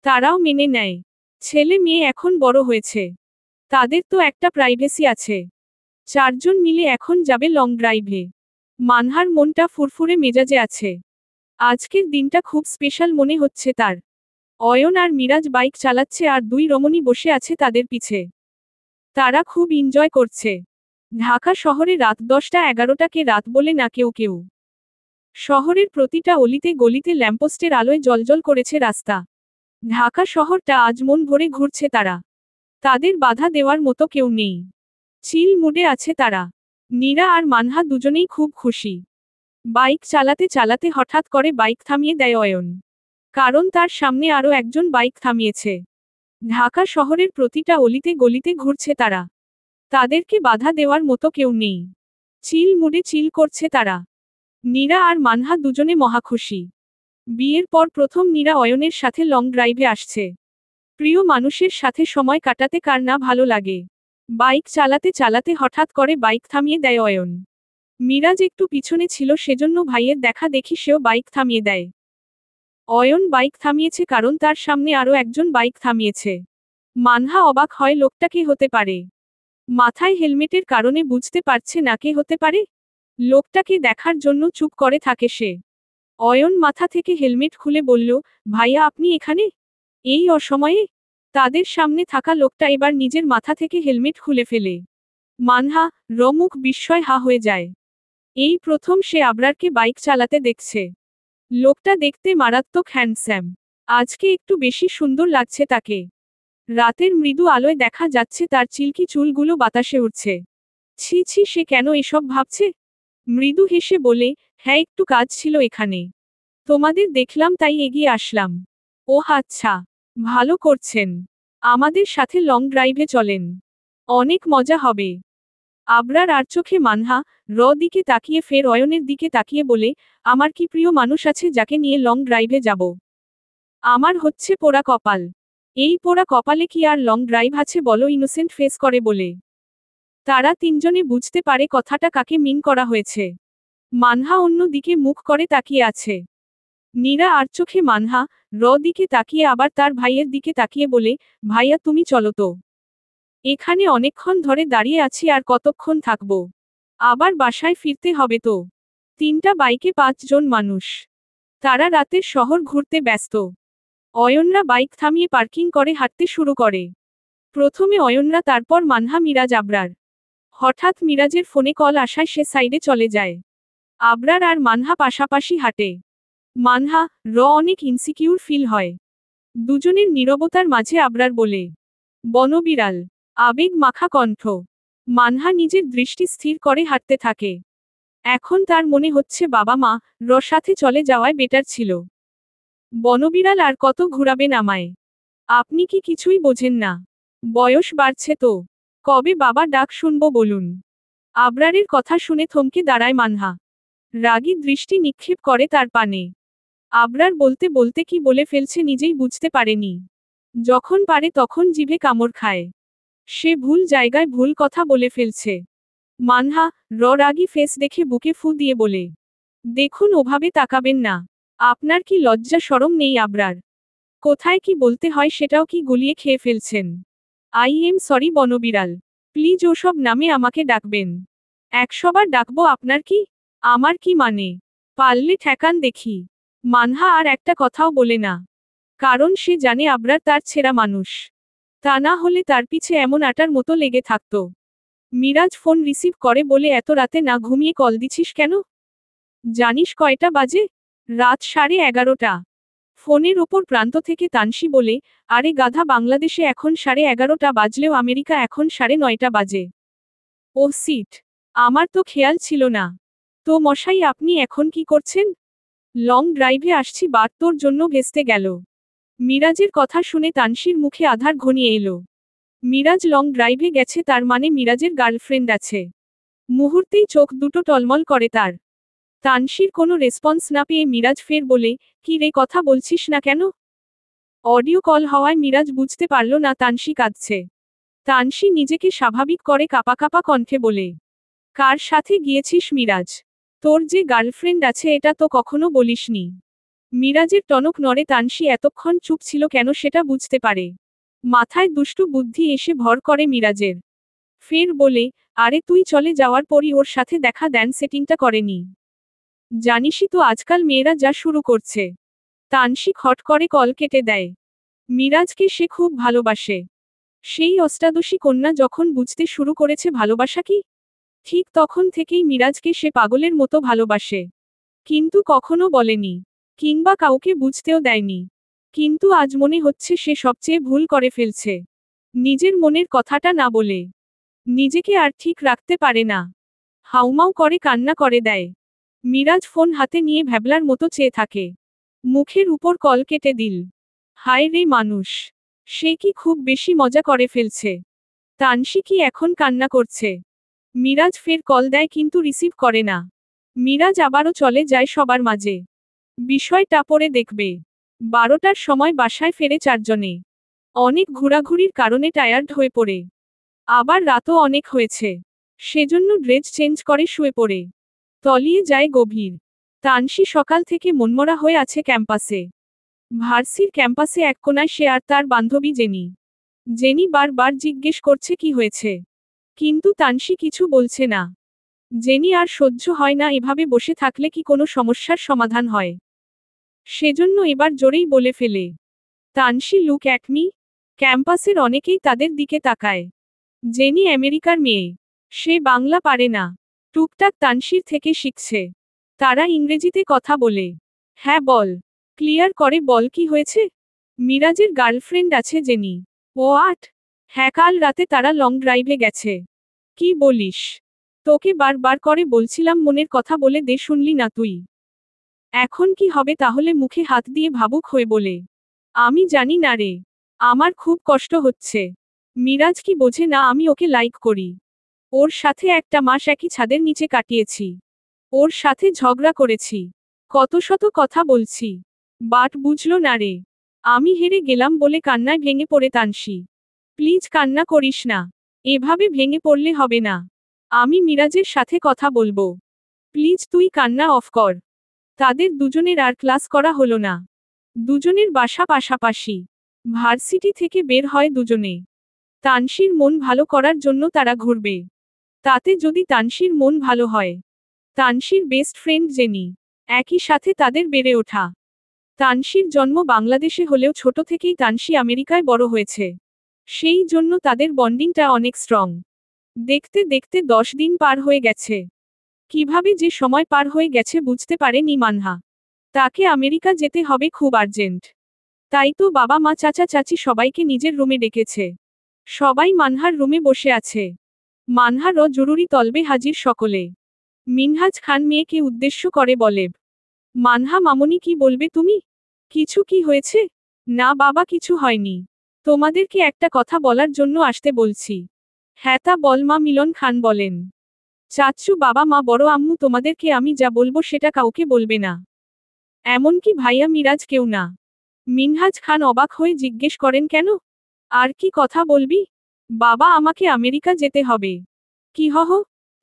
তারাও মেনে নেয়। ছেলে মেয়ে এখন বড় হয়েছে। তাদের তো একটা প্রাইভেসি আছে। চারজন মিলে এখন যাবে লং ড্রাইভে। মানহার মনটা ফুরফুরে মেজাজে আছে। আজকের দিনটা খুব স্পেশাল মনে হচ্ছে তার। অয়ন আর মিরাজ বাইক চালাচ্ছে আর দুই রমণী বসে আছে তাদের পিছে। তারা খুব এনজয় করছে। ঢাকা শহরে রাত 10টা-11টাকে রাত বলে না কেউ কেউ। শহরের প্রতিটা অলিতে গলিতে ল্যাম্পোস্টের আলোয় জ্বলজ্বল করেছে রাস্তা। ঢাকা শহরটা আজ মন ভরে ঘুরছে তারা। তাদের বাধা দেওয়ার মতো কেউ নেই। চিল মুডে আছে তারা। নীরা আর মানহা দুজনেই খুব খুশি। বাইক চালাতে চালাতে হঠাৎ করে বাইক থামিয়ে দেয় অয়ন। কারণ তার সামনে আরও একজন বাইক থামিয়েছে। ঢাকা শহরের প্রতিটা অলিতে গলিতে ঘুরছে তারা। তাদেরকে বাধা দেওয়ার মতো কেউ নেই। চিল মুডে চিল করছে তারা। নীরা আর মানহা দুজনে মহাখুশি। বিয়ের পর প্রথম নীরা অয়নের সাথে লং ড্রাইভে আসছে। প্রিয় মানুষের সাথে সময় কাটাতে কার না ভালো লাগে। বাইক চালাতে চালাতে হঠাৎ করে বাইক থামিয়ে দেয় অয়ন। মিরাজ একটু পিছনে ছিল, সেজন্য ভাইয়ের দেখা দেখি সেও বাইক থামিয়ে দেয়। অয়ন বাইক থামিয়েছে কারণ তার সামনে আরও একজন বাইক থামিয়েছে। মানহা অবাক হয়, লোকটা কে হতে পারে। মাথায় হেলমেটের কারণে বুঝতে পারছে না কে হতে পারে। লোকটাকে দেখার জন্য চুপ করে থাকে সে। অয়ন মাথা থেকে হেলমেট খুলে বলল, ভাইয়া আপনি এখানে? এই অসময়ে? তাদের সামনে থাকা লোকটা এবার নিজের মাথা থেকে হেলমেট খুলে ফেলে। মানহা রমুখ বিস্ময় হা হয়ে যায়। এই প্রথম সে আবরারকে বাইক চালাতে দেখছে। লোকটা দেখতে মারাত্মক হ্যান্ডসাম। আজকে একটু বেশি সুন্দর লাগছে তাকে। রাতের মৃদু আলোয় দেখা যাচ্ছে তার চিল্কি চুলগুলো বাতাসে উড়ছে। ছি ছি, সে কেন এসব ভাবছে। মৃদু হেসে বলে, হ্যাঁ একটু কাজ ছিল এখানে। তোমাদের দেখলাম তাই এগিয়ে আসলাম। ওহ আচ্ছা, ভালো করছেন। আমাদের সাথে লং ড্রাইভে চলেন, অনেক মজা হবে। আবরার আর চোখে মানহা দিকে তাকিয়ে ফের অয়নের দিকে তাকিয়ে বলে, আমার কি প্রিয় মানুষ আছে যাকে নিয়ে লং ড্রাইভে যাব? আমার হচ্ছে পোড়া কপাল। এই পোড়া কপালে কি আর লং ড্রাইভ আছে বলো? ইনোসেন্ট ফেস করে বলে। তারা তিনজনে বুঝতে পারে কথাটা কাকে মিন করা হয়েছে। মানহা অন্য দিকে মুখ করে তাকিয়ে আছে। নীরা আর চোখে মানহা দিকে তাকিয়ে আবার তার ভাইয়ের দিকে তাকিয়ে বলে, ভাইয়া তুমি চলো তো। এখানে অনেকক্ষণ ধরে দাঁড়িয়ে আছি, আর কতক্ষণ থাকবো? আবার বাসায় ফিরতে হবে তো। 3টা বাইকে 5 জন মানুষ। তারা রাতের শহর ঘুরতে ব্যস্ত। অয়নরা বাইক থামিয়ে পার্কিং করে হাঁটতে শুরু করে। প্রথমে অয়নরা, তারপর মানহা, মিরাজ, আবরার। হঠাৎ মিরাজের ফোনে কল আসায় সে সাইডে চলে যায়। আবরার আর মানহা পাশাপাশি হাঁটে। মানহা অনেক ইনসিকিউর ফিল হয়। দুজনের নীরবতার মাঝে আবরার বলে, বনবিড়াল। আবেগ মাখা কণ্ঠ। মানহা নিজের দৃষ্টি স্থির করে হাঁটতে থাকে। এখন তার মনে হচ্ছে বাবা মা সাথে চলে যাওয়ায় বেটার ছিল। বনবিড়াল আর কত ঘুরাবেন আমায়? আপনি কি কিছুই বোঝেন না? বয়স বাড়ছে তো, কবে বাবা ডাক শুনবো বলুন? আবরারের কথা শুনে থমকে দাঁড়ায় মানহা। রাগী দৃষ্টি নিক্ষেপ করে তার পানে। আবরার বলতে বলতে কি বলে ফেলছে নিজেই বুঝতে পারেনি। যখন পারে তখন জিভে কামড় খায়। সে ভুল জায়গায় ভুল কথা বলে ফেলছে। মানহা রাগী ফেস দেখে বুকে ফু দিয়ে বলে, দেখুন ওভাবে তাকাবেন না। আপনার কি লজ্জা শরম নেই আবরার? কোথায় কি বলতে হয় সেটাও কি গুলিয়ে খেয়ে ফেলছেন? আই এম সরি বনবিড়াল, প্লিজ ওসব নামে আমাকে ডাকবেন। 100বার ডাকবো আপনার কি? আমার কি মানে? পারলে ঠেকান দেখি। মানহা আর একটা কথাও বলে না, কারণ সে জানে আবরার তার ছেঁড়া মানুষ। তা না হলে তার পিছে এমন আটার মতো লেগে থাকত। মিরাজ ফোন রিসিভ করে বলে, এত রাতে না ঘুমিয়ে কল দিছিস কেন? জানিস কয়টা বাজে? রাত 11:30। ফোনের ওপর প্রান্ত থেকে তানসি বলে, আরে গাধা, বাংলাদেশে এখন 11:30 বাজলেও আমেরিকা এখন 9:30 বাজে। ও সিট, আমার তো খেয়াল ছিল না। তো মশাই আপনি এখন কি করছেন? লং ড্রাইভে আসছি, বাট তোর জন্য ভেস্তে গেল। মিরাজের কথা শুনে তানসির মুখে আধার ঘনিয়ে এলো। মিরাজ লং ড্রাইভে গেছে, তার মানে মিরাজের গার্লফ্রেন্ড আছে। মুহূর্তেই চোখ দুটো টলমল করে তার। তানসির কোনো রেসপন্স না পেয়ে মিরাজ ফের বলে, কি রে, কথা বলছিস না কেন? অডিও কল হওয়ায় মিরাজ বুঝতে পারল না তানসি কাঁদছে। তানসি নিজেকে স্বাভাবিক করে কাঁপা কাঁপা কণ্ঠে বলে, কার সাথে গিয়েছিস মিরাজ? তোর যে গার্লফ্রেন্ড আছে এটা তো কখনো বলিসনি। মিরাজের টনক নড়ে। তানসি এতক্ষণ চুপ ছিল কেন সেটা বুঝতে পারে। মাথায় দুষ্টু বুদ্ধি এসে ভর করে মিরাজের। ফের বলে, আরে তুই চলে যাওয়ার পরই ওর সাথে দেখা দেন সেটিংটা করেনি। জানিসই তো আজকাল মেয়েরা যা শুরু করছে। তানসি খট করে কল কেটে দেয়। মিরাজকে সে খুব ভালোবাসে। সেই অষ্টাদশী কন্যা যখন বুঝতে শুরু করেছে ভালোবাসা কি, ঠিক তখন থেকেই মিরাজকে সে পাগলের মতো ভালোবাসে। কিন্তু কখনো বলেনি, কিংবা কাউকে বুঝতেও দেয়নি। কিন্তু আজ মনে হচ্ছে সে সবচেয়ে ভুল করে ফেলছে। নিজের মনের কথাটা না বলে নিজেকে আর ঠিক রাখতে পারে না। হাউমাউ করে কান্না করে দেয়। মিরাজ ফোন হাতে নিয়ে ভ্যাবলার মতো চেয়ে থাকে। মুখের উপর কল কেটে দিল। হায় রে মানুষ, সে কি খুব বেশি মজা করে ফেলছে? তানসি কি এখন কান্না করছে? মিরাজ ফের কল দেয় কিন্তু রিসিভ করে না। মিরাজ আবারও চলে যায় সবার মাঝে। বিষয়টা পরে দেখবে। 12টার সময় বাসায় ফেরে 4 জনে। অনেক ঘোরাঘুরির কারণে টায়ার্ড হয়ে পড়ে। আবার রাতও অনেক হয়েছে, সেজন্য ড্রেস চেঞ্জ করে শুয়ে পড়ে। তলিয়ে যায় গভীর। তানসি সকাল থেকে মনমরা হয়ে আছে ক্যাম্পাসে। ভার্সির ক্যাম্পাসে এক কোনায় সে আর তার বান্ধবী জেনি। জেনি বারবার জিজ্ঞেস করছে কি হয়েছে, কিন্তু তানসি কিছু বলছে না। জেনি আর সহ্য হয় না এভাবে বসে থাকলে কি কোনো সমস্যার সমাধান হয়। সেজন্য এবার জোরেই বলে ফেলে, তানসি লুক অ্যাট মি। ক্যাম্পাসের অনেকেই তাদের দিকে তাকায়। জেনি আমেরিকার মেয়ে, সে বাংলা পারে না, টুকটাক তানসির থেকে শিখছে। তারা ইংরেজিতে কথা বলে। হ্যাঁ বল, ক্লিয়ার করে বল কি হয়েছে। মিরাজের গার্লফ্রেন্ড আছে জেনি। ও আট, হ্যাঁ কাল রাতে তারা লং ড্রাইভে গেছে। কি বলিস, তোকে বারবার করে বলছিলাম মনের কথা বলে দে, শুনলি না তুই। এখন কি হবে তাহলে, মুখে হাত দিয়ে ভাবুক হয়ে বলে। আমি জানি না রে, আমার খুব কষ্ট হচ্ছে। মিরাজ কি বোঝে না আমি ওকে লাইক করি। ওর সাথে একটা মাস একই ছাদের নিচে কাটিয়েছি। ওর সাথে ঝগড়া করেছি, কত শত কথা বলছি, বাট বুঝলো না রে। আমি হেরে গেলাম বলে কান্নায় ভেঙে পড়ে তানসি। প্লিজ কান্না করিস না, এভাবে ভেঙে পড়লে হবে না। আমি মিরাজের সাথে কথা বলবো, প্লিজ তুই কান্না অফ কর। তাদের দুজনের আর ক্লাস করা হলো না। দুজনের বাসা পাশাপাশি, ভার্সিটি থেকে বের হয় দুজনে। তানসির মন ভালো করার জন্য তারা ঘুরবে। তাতে যদি তানসির মন ভালো হয়। তানসির বেস্ট ফ্রেন্ড জেনি, একই সাথে তাদের বেড়ে ওঠা। তানসির জন্ম বাংলাদেশে হলেও ছোট থেকেই তানসি আমেরিকায় বড় হয়েছে। সেই জন্য তাদের বন্ডিংটা অনেক স্ট্রং। দেখতে দেখতে 10 দিন পার হয়ে গেছে। কিভাবে যে সময় পার হয়ে গেছে বুঝতে পারেনি মানহা। তাকে আমেরিকা যেতে হবে খুব আর্জেন্ট। তাই তো বাবা মা চাচা চাচি সবাইকে নিজের রুমে ডেকেছে। সবাই মানহার রুমে বসে আছে। মানহার জরুরি তলবে হাজির সকলে। মিনহাজ খান মেয়েকে উদ্দেশ্য করে বলে, মানহা মামনি কি বলবে তুমি? কিছু কি হয়েছে? না বাবা কিছু হয়নি, তোমাদেরকে একটা কথা বলার জন্য আসতে বলছি। হ্যাঁ তা বল মা, মিলন খান বলেন। চাচ্চু বাবা মা বড় আম্মু তোমাদেরকে আমি যা বলবো সেটা কাউকে বলবে না, এমনকি ভাইয়া মিরাজ কেউ না। মিনহাজ খান অবাক হয়ে জিজ্ঞেস করেন কেন? আর কি কথা বলবি? বাবা আমাকে আমেরিকা যেতে হবে। কি হহ?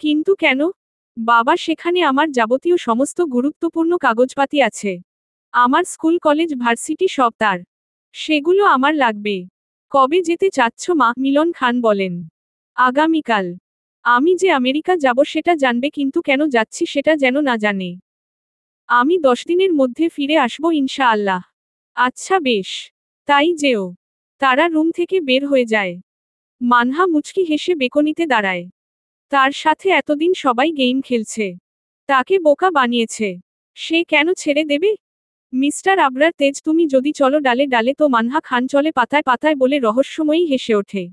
কিন্তু কেন? বাবা সেখানে আমার যাবতীয় সমস্ত গুরুত্বপূর্ণ কাগজপাতি আছে। আমার স্কুল কলেজ ভার্সিটি সব তার। সেগুলো আমার লাগবে। কবে যেতে চাচ্ছ মা? মিলন খান বলেন, আগামীকাল। আমি যে আমেরিকা যাব সেটা জানবে, কিন্তু কেন যাচ্ছি সেটা যেন না জানে। আমি 10 দিনের মধ্যে ফিরে আসবো ইনশাআল্লাহ। আচ্ছা বেশ, তাই যেও। তারা রুম থেকে বের হয়ে যায়। মানহা মুচকি হেসে বেকনিতে দাঁড়ায়। তার সাথে এতদিন সবাই গেম খেলছে, তাকে বোকা বানিয়েছে। সে কেন ছেড়ে দেবে? মিস্টার আবরার তেজ, তুমি যদি চলো ডালে ডালে তো মানহা খান চলে পাতায় পাতায় বলে রহস্যময়ী হেসে ওঠে।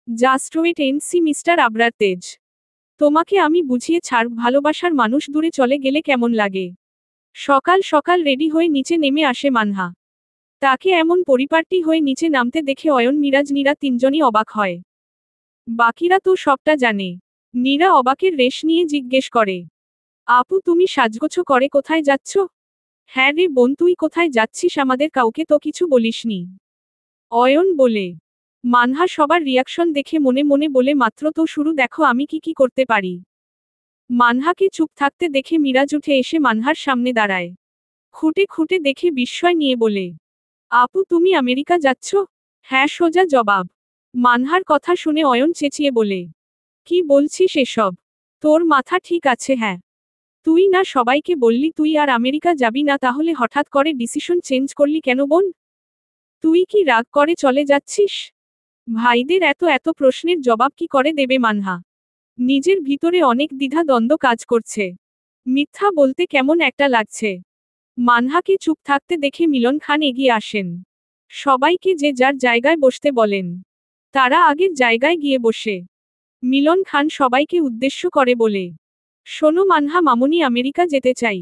Just wait and see mister Abrar Tej, তোমাকে আমি বুঝিয়ে ছাড়ব ভালোবাসার মানুষ দূরে চলে গেলে কেমন লাগে। সকাল সকাল রেডি হয়ে নিচে নেমে আসে মানহা। তাকে এমন পরিপাটি হয়ে নিচে নামতে দেখে অয়ন মিরাজ নীরা তিনজনই অবাক হয়। বাকিরা তো সবটা জানে। নীরা অবাকের রেশ নিয়ে জিজ্ঞেস করে, আপু তুমি সাজগোছো করে কোথায় যাচ্ছ? হ্যাঁ রে বোন, তুই কোথায় যাচ্ছিস আমাদের কাউকে তো কিছু বলিসনি। অয়ন বলে। মানহা সবার রিয়াকশন দেখে মনে মনে বলে, মাত্র তো শুরু, দেখো আমি কি কি করতে পারি। মানহাকে চুপ থাকতে দেখে মিরাজ উঠে এসে মানহার সামনে দাঁড়ায়। খুঁটে খুঁটে দেখে বিস্ময় নিয়ে বলে, আপু তুমি আমেরিকা যাচ্ছ? হ্যাঁ সোজা জবাব। মানহার কথা শুনে অয়ন চেঁচিয়ে বলে, কি বলছিস এসব? তোর মাথা ঠিক আছে? হ্যাঁ, তুই না সবাইকে বললি তুই আর আমেরিকা যাবি না, তাহলে হঠাৎ করে ডিসিশন চেঞ্জ করলি কেন বোন? তুই কি রাগ করে চলে যাচ্ছিস? ভাইদের এত এত প্রশ্নের জবাব কি করে দেবে মানহা? নিজের ভিতরে অনেক দ্বিধা দ্বন্দ্ব কাজ করছে। মিথ্যা বলতে কেমন একটা লাগছে। মানহাকে চুপ থাকতে দেখে মিলন খান এগিয়ে আসেন। সবাইকে যে যার জায়গায় বসতে বলেন। তারা আগের জায়গায় গিয়ে বসে। মিলন খান সবাইকে উদ্দেশ্য করে বলে, শোনো মানহা মামনি আমেরিকা যেতে চাই।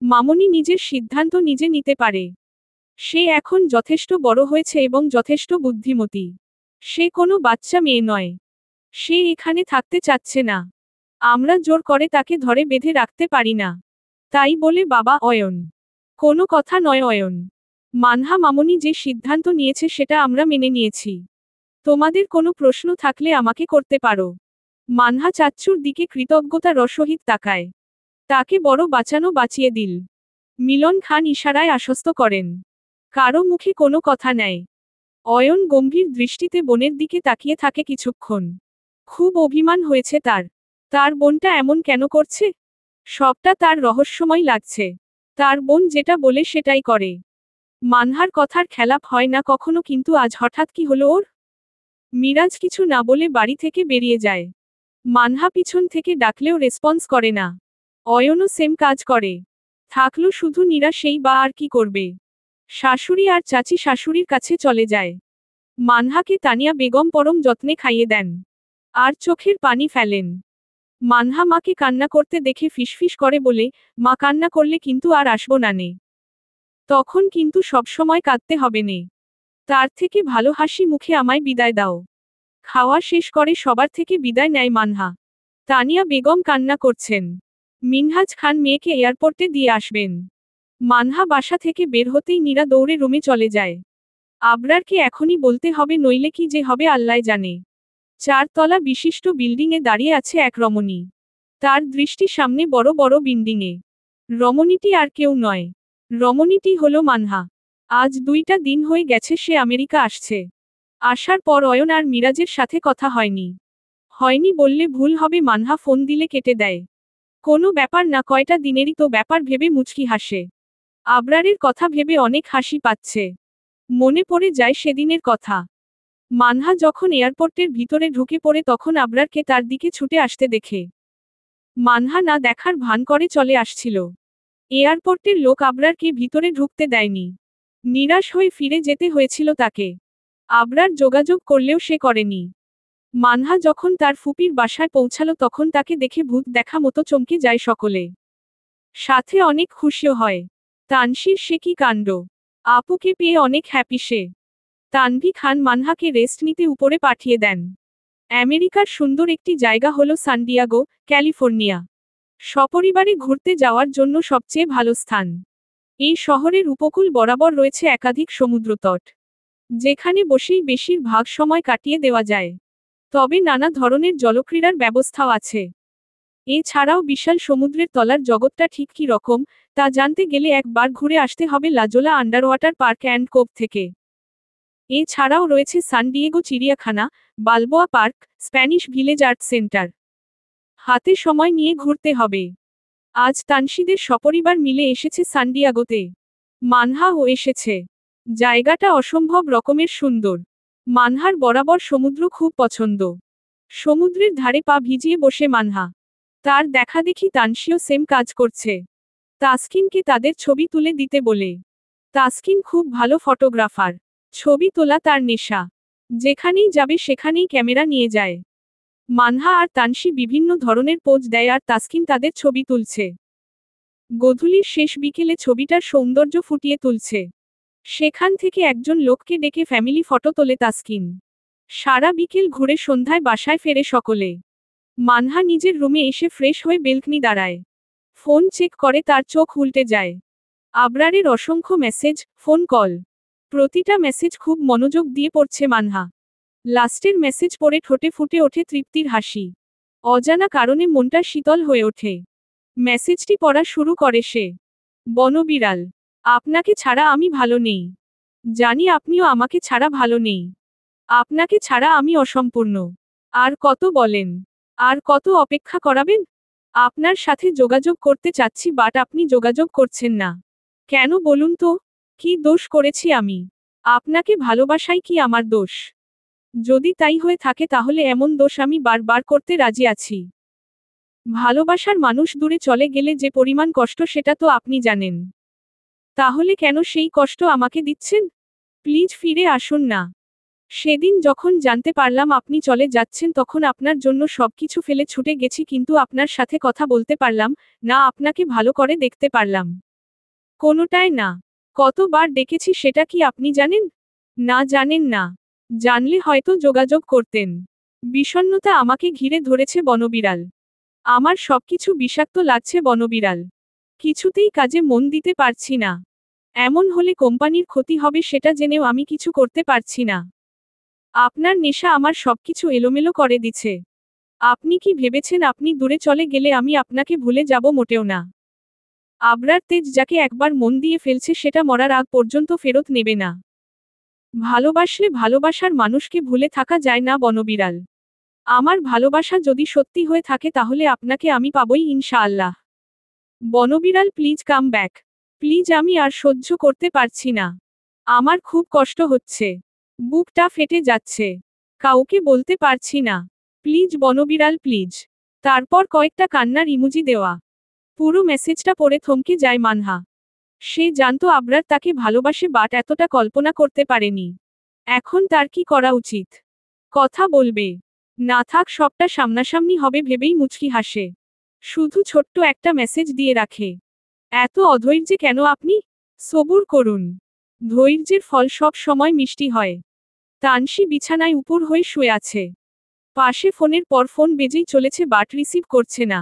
মামনি নিজের সিদ্ধান্ত নিজে নিতে পারে। সে এখন যথেষ্ট বড় হয়েছে এবং যথেষ্ট বুদ্ধিমতী। সে কোনো বাচ্চা মেয়ে নয়। সে এখানে থাকতে চাচ্ছে না। আমরা জোর করে তাকে ধরে বেঁধে রাখতে পারি না। তাই বলে বাবা অয়ন। কোনো কথা নয় অয়ন। মানহা মামুনি যে সিদ্ধান্ত নিয়েছে সেটা আমরা মেনে নিয়েছি। তোমাদের কোনো প্রশ্ন থাকলে আমাকে করতে পারো। মানহা চাচ্চুর দিকে কৃতজ্ঞতার সহিত তাকায়। তাকে বড় বাঁচিয়ে দিল। মিলন খান ইশারায় আশ্বস্ত করেন। কারো মুখে কোনো কথা নেই। অয়ন গম্ভীর দৃষ্টিতে বোনের দিকে তাকিয়ে থাকে কিছুক্ষণ। খুব অভিমান হয়েছে তার। তার বোনটা এমন কেন করছে? সবটা তার রহস্যময় লাগছে। তার বোন যেটা বলে সেটাই করে। মানহার কথার খেলাপ হয় না কখনো, কিন্তু আজ হঠাৎ কি হলো ওর? মিরাজ কিছু না বলে বাড়ি থেকে বেরিয়ে যায়। মানহা পিছন থেকে ডাকলেও রেসপন্স করে না। অয়নও সেম কাজ করে। থাকলো শুধু নীরা, সেই বা আর কি করবে? শাশুড়ি আর চাচি শাশুড়ির কাছে চলে যায়। মানহাকে তানিয়া বেগম পরম যত্নে খাইয়ে দেন। আর চোখের পানি ফেলেন। মানহা মাকে কান্না করতে দেখে ফিসফিস করে বলে, মা কান্না করলে কিন্তু আর আসবো না নে। তখন কিন্তু সবসময় কাঁদতে হবে নে। তার থেকে ভালো হাসি মুখে আমায় বিদায় দাও। খাওয়া শেষ করে সবার থেকে বিদায় নেয় মানহা। তানিয়া বেগম কান্না করছেন। মিনহাজ খান মেয়েকে এয়ারপোর্টে দিয়ে আসবেন। মানহা বাসা থেকে বের হতেই নীরা দৌড়ে রুমে চলে যায়। আবরারকে এখনই বলতে হবে, নইলে কি যে হবে আল্লাহ জানে। 4 তলা বিশিষ্ট বিল্ডিংয়ে দাঁড়িয়ে আছে এক রমণী। তার দৃষ্টি সামনে বড় বড় বিল্ডিংয়ে। রমণীটি আর কেউ নয়। রমণীটি হলো মানহা। আজ 2টা দিন হয়ে গেছে সে আমেরিকা আসছে। আসার পর অয়ন আর মিরাজের সাথে কথা হয়নি বললে ভুল হবে, মানহা ফোন দিলে কেটে দেয়। কোনো ব্যাপার না, কয়টা দিনেরই তো ব্যাপার ভেবে মুচকি হাসে। আবরারের কথা ভেবে অনেক হাসি পাচ্ছে। মনে পড়ে যায় সেদিনের কথা। মানহা যখন এয়ারপোর্টের ভিতরে ঢুকে পড়ে তখন আবরারকে তার দিকে ছুটে আসতে দেখে। মানহা না দেখার ভান করে চলে আসছিল। এয়ারপোর্টের লোক আবরারকে ভিতরে ঢুকতে দেয়নি। নিরাশ হয়ে ফিরে যেতে হয়েছিল তাকে। আবরার যোগাযোগ করলেও সে করেনি। মানহা যখন তার ফুপির বাসায় পৌঁছালো তখন তাকে দেখে ভূত দেখা মতো চমকে যায় সকলে। সাথে অনেক খুশিও হয়। তানসির সে কি কাণ্ড! আপুকে পেয়ে অনেক হ্যাপি সে। তানভি খান মানহাকে রেস্ট নিতে উপরে পাঠিয়ে দেন। আমেরিকার সুন্দর একটি জায়গা হলো সান ডিয়েগো, ক্যালিফোর্নিয়া। সপরিবারে ঘুরতে যাওয়ার জন্য সবচেয়ে ভালো স্থান। এই শহরের উপকূল বরাবর রয়েছে একাধিক সমুদ্রতট, যেখানে বসেই বেশিরভাগ সময় কাটিয়ে দেওয়া যায়। তবে নানা ধরনের জলক্রীড়ার ব্যবস্থাও আছে। এছাড়াও বিশাল সমুদ্রের তলার জগৎটা ঠিক কী রকম, তা জানতে গেলে একবার ঘুরে আসতে হবে La Jolla underwater park and cove থেকে। এছাড়াও রয়েছে সান ডিয়েগো চিড়িয়াখানা, Balboa park, Spanish village art centre. হাতে সময় নিয়ে ঘুরতে হবে। আজ তানসিদের সপরিবার মিলে এসেছে সান ডিয়েগোতে। মানহাও এসেছে। জায়গাটা অসম্ভব রকমের সুন্দর। মানহার বরাবর সমুদ্র খুব পছন্দ। সমুদ্রের ধারে পা ভিজিয়ে বসে মানহা। তার দেখাদেখি তানসিও সেম কাজ করছে। তাসকিনকে তাদের ছবি তুলে দিতে বলে। তাসকিন খুব ভালো ফটোগ্রাফার। ছবি তোলা তার নেশা। যেখানেই যাবে সেখানেই ক্যামেরা নিয়ে যায়। মানহা আর তানসি বিভিন্ন ধরনের পোজ দেয় আর তাসকিন তাদের ছবি তুলছে। গোধূলির শেষ বিকেলে ছবিটার সৌন্দর্য ফুটিয়ে তুলছে। সেখান থেকে একজন লোককে ডেকে ফ্যামিলি ফটো তোলে তাসকিন। সারা বিকেল ঘুরে সন্ধ্যায় বাসায় ফেরে সকলে। মানহা নিজের রুমে এসে ফ্রেশ হয়ে বেলকনি দাঁড়ায়। ফোন চেক করে তার চোখ উল্টে যায়। আবরারের অসংখ্য মেসেজ, ফোন কল। প্রতিটা মেসেজ খুব মনোযোগ দিয়ে পড়ছে মানহা। লাস্টের মেসেজ পড়ে ঠোঁটে ফুটে ওঠে তৃপ্তির হাসি। অজানা কারণে মনটা শীতল হয়ে ওঠে। মেসেজটি পড়া শুরু করে সে। বনবিড়াল, আপনাকে ছাড়া আমি ভালো নেই। জানি আপনিও আমাকে ছাড়া ভালো নেই। আপনাকে ছাড়া আমি অসম্পূর্ণ। আর কত বলেন? আর কত অপেক্ষা করাবেন? আপনার সাথে যোগাযোগ করতে চাচ্ছি, বাট আপনি যোগাযোগ করছেন না। কেন বলুন তো? কি দোষ করেছি আমি? আপনাকে ভালোবাসাই কি আমার দোষ? যদি তাই হয়ে থাকে তাহলে এমন দোষ আমি বারবার করতে রাজি আছি। ভালোবাসার মানুষ দূরে চলে গেলে যে পরিমাণ কষ্ট সেটা তো আপনি জানেন। তাহলে কেন সেই কষ্ট আমাকে দিচ্ছেন? প্লিজ ফিরে আসুন না। সেদিন যখন জানতে পারলাম আপনি চলে যাচ্ছেন তখন আপনার জন্য সবকিছু ফেলে ছুটে গেছি, কিন্তু আপনার সাথে কথা বলতে পারলাম না, আপনাকে ভালো করে দেখতে পারলাম কোনোটায় না। কতবার ডেকেছি সেটা কি আপনি জানেন? না, জানেন না। জানলে হয়তো যোগাযোগ করতেন। বিষণ্ণতা আমাকে ঘিরে ধরেছে বনবিড়াল। আমার সবকিছু বিষাক্ত লাগছে বনবিড়াল। কিছুতেই কাজে মন দিতে পারছি না। এমন হলে কোম্পানির ক্ষতি হবে সেটা জেনেও আমি কিছু করতে পারছি না। আপনার নেশা আমার সবকিছু এলোমেলো করে দিচ্ছে। আপনি কি ভেবেছেন আপনি দূরে চলে গেলে আমি আপনাকে ভুলে যাব? মোটেও না। আবরার তেজ যাকে একবার মন দিয়ে ফেলছে সেটা মরার আগ পর্যন্ত ফেরত নেবে না। ভালোবাসলে ভালোবাসার মানুষকে ভুলে থাকা যায় না বনবিড়াল। আমার ভালোবাসা যদি সত্যি হয়ে থাকে তাহলে আপনাকে আমি পাবই ইনশাআল্লাহ। বনবিড়াল প্লিজ কাম ব্যাক। প্লিজ আমি আর সহ্য করতে পারছি না। আমার খুব কষ্ট হচ্ছে। বুকটা ফেটে যাচ্ছে। কাউকে বলতে পারছি না। প্লিজ বনবিড়াল প্লিজ। তারপর কয়েকটা কান্নার ইমোজি দেওয়া। পুরো মেসেজটা পড়ে থমকে যায় মানহা। সে জানতো আবরার তাকে ভালোবাসে বাট এতটা কল্পনা করতে পারেনি। এখন তার কি করা উচিত? কথা বলবে না থাক সবটা সামনাসামনি হবে ভেবেই মুচকি হাসে। শুধু ছোট্ট একটা মেসেজ দিয়ে রাখে। এত অধৈর্যে কেন আপনি? সবুর করুন। ধৈর্যের ফল সব সময় মিষ্টি হয়। তানসি বিছানায় উপর হয়ে শুয়ে আছে। পাশে ফোনের পর ফোন বেজেই চলেছে বাট রিসিভ করছে না।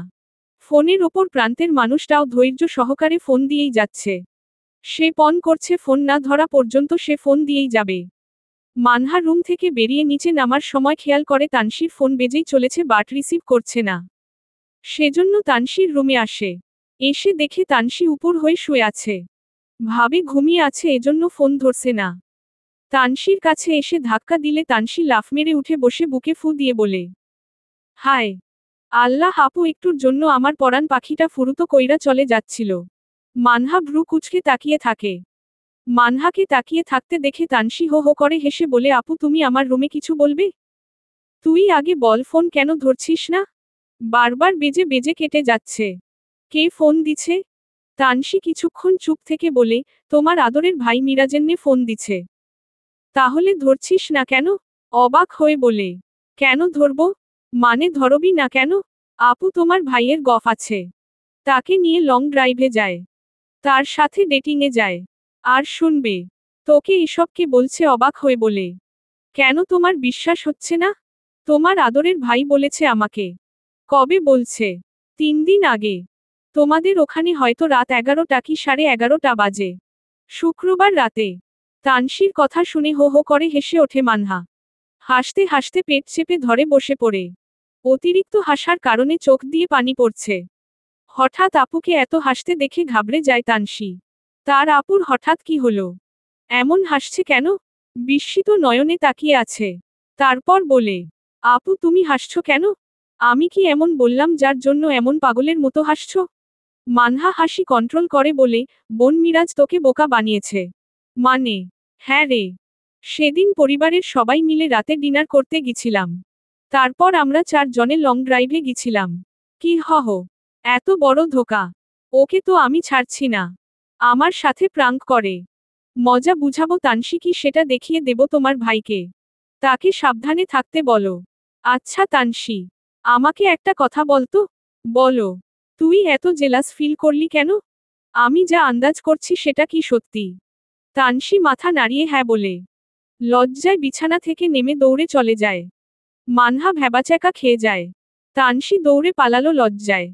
ফোনের ওপর প্রান্তের মানুষটাও ধৈর্য সহকারে ফোন দিয়েই যাচ্ছে। সে পণ করছে ফোন না ধরা পর্যন্ত সে ফোন দিয়েই যাবে। মানহা রুম থেকে বেরিয়ে নিচে নামার সময় খেয়াল করে তানসির ফোন বেজেই চলেছে বাট রিসিভ করছে না। সেজন্য তানসির রুমে আসে। এসে দেখে তানসি উপর হয়ে শুয়ে আছে। ভাবে ঘুমিয়ে আছে এজন্য ফোন ধরছে না। তানসির কাছে এসে ধাক্কা দিলে তানসি লাফ মেরে উঠে বসে বুকে ফু দিয়ে বলে, হায় আল্লাহ, আপু একটুর জন্য আমার পরাণ পাখিটা ফুরুতো কইরা চলে যাচ্ছিল। মানহা ভ্রু কুচকে তাকিয়ে থাকে। মানহাকে তাকিয়ে থাকতে দেখে তানসি হো হো করে হেসে বলে, আপু তুমি আমার রুমে কিছু বলবে? তুই আগে বল ফোন কেন ধরছিস না? বারবার বেজে বেজে কেটে যাচ্ছে। কে ফোন দিছে? তানসি কিছুক্ষণ চুপ থেকে বলে, তোমার আদরের ভাই মিরাজেন্নে ফোন দিছে। তাহলে ধরছিস না কেন? অবাক হয়ে বলে, কেন ধরব? মানে ধরবি না কেন? আপু তোমার ভাইয়ের গফ আছে। তাকে নিয়ে লং ড্রাইভে যায়। তার সাথে ডেটিংয়ে যায়। আর শুনবে। তোকে এসব কে বলছে? অবাক হয়ে বলে, কেন তোমার বিশ্বাস হচ্ছে না? তোমার আদরের ভাই বলেছে আমাকে। কবে বলছে? 3 দিন আগে। তোমাদের ওখানে হয়তো রাত 11টা কি 11:30 বাজে। শুক্রবার রাতে। তানসির কথা শুনে হো হো করে হেসে ওঠে মানহা। হাসতে হাসতে পেট চেপে ধরে বসে পড়ে। অতিরিক্ত হাসার কারণে চোখ দিয়ে পানি পড়ছে। হঠাৎ আপুকে এত হাসতে দেখে ঘাবড়ে যায় তানসি। তার আপুর হঠাৎ কি হলো? এমন হাসছে কেন? বিস্মিত নয়নে তাকিয়ে আছে। তারপর বলে, আপু তুমি হাসছো কেন? আমি কি এমন বললাম যার জন্য এমন পাগলের মতো হাসছো? মানহা হাসি কন্ট্রোল করে বলে, বোন মিরাজ তোকে বোকা বানিয়েছে। মানে? হ্যাঁ রে। সেদিন পরিবারের সবাই মিলে রাতে ডিনার করতে গেছিলাম। তারপর আমরা 4 জনে লং ড্রাইভে গেছিলাম। কি হহ? এত বড় ধোকা। ওকে তো আমি ছাড়ছি না। আমার সাথে প্রাঙ্ক করে। মজা বুঝাবো তানসি কি সেটা দেখিয়ে দেব তোমার ভাইকে। তাকে সাবধানে থাকতে বলো। আচ্ছা তানসি। আমাকে একটা কথা বলতো। বলো। তুই এত জেলাস ফিল করলি কেন? আমি যা আন্দাজ করছি সেটা কি সত্যি? তানসি মাথা নাড়িয়ে হ্যাঁ বলে। লজ্জায় বিছানা থেকে নেমে দৌড়ে চলে যায়। মানহা ভ্যাবাচ্যাকা খেয়ে যায়। তানসি দৌড়ে পালালো লজ্জায়।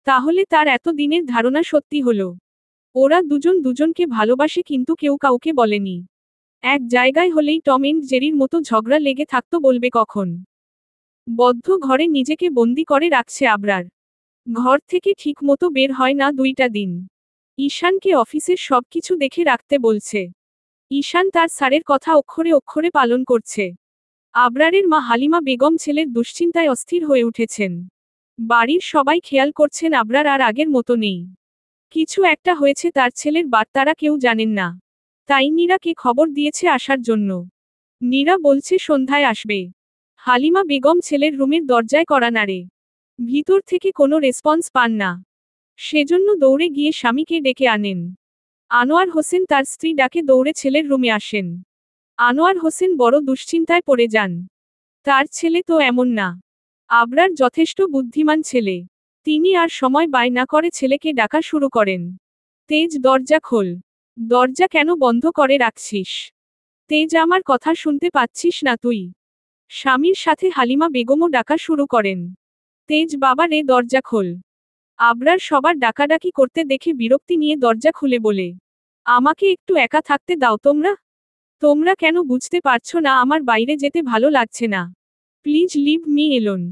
তাহলে তার এত দিনের ধারণা সত্যি হলো। ওরা দুজন দুজনকে ভালোবাসে কিন্তু কেউ কাউকে বলেনি। এক জায়গায় হলেই টম এন্ড জেরির মতো ঝগড়া লেগে থাকতো বলবে কখন। বদ্ধ ঘরে নিজেকে বন্দি করে রাখছে আবরার। ঘর থেকে ঠিক মতো বের হয় না 2টা দিন। ঈশানকে অফিসের সবকিছু দেখে রাখতে বলছে। ঈশান তার স্যারের কথা অক্ষরে অক্ষরে পালন করছে। আবরারের মা হালিমা বেগম ছেলের দুশ্চিন্তায় অস্থির হয়ে উঠেছেন। বাড়ির সবাই খেয়াল করছেন আবরার আর আগের মতো নেই। কিছু একটা হয়েছে তার ছেলের তারা কেউ জানেন না। তাই নীরাকে খবর দিয়েছে আসার জন্য। নীরা বলছে সন্ধ্যায় আসবে। হালিমা বেগম ছেলের রুমের দরজায় কড়া নাড়ে। ভিতর থেকে কোনো রেসপন্স পান না। সেজন্য দৌড়ে গিয়ে স্বামীকে ডেকে আনেন। আনোয়ার হোসেন তার স্ত্রী ডাকে দৌড়ে ছেলের রুমে আসেন। আনোয়ার হোসেন বড় দুশ্চিন্তায় পড়ে যান। তার ছেলে তো এমন না। আবরার যথেষ্ট বুদ্ধিমান ছেলে। তিনি আর সময় ব্যয় না করে ছেলেকে ডাকা শুরু করেন। তেজ দরজা খোল। দরজা কেন বন্ধ করে রাখছিস? তেজ আমার কথা শুনতে পাচ্ছিস না তুই? স্বামীর সাথে হালিমা বেগমও ডাকা শুরু করেন। তেজ বাবা রে দরজা খোল। আবরার সবার ডাকাডাকি করতে দেখে বিরক্তি নিয়ে দরজা খুলে বলে, আমাকে একটু একা থাকতে দাও তোমরা। তোমরা কেন বুঝতে পারছো না আমার বাইরে যেতে ভালো লাগছে না? Please leave me alone.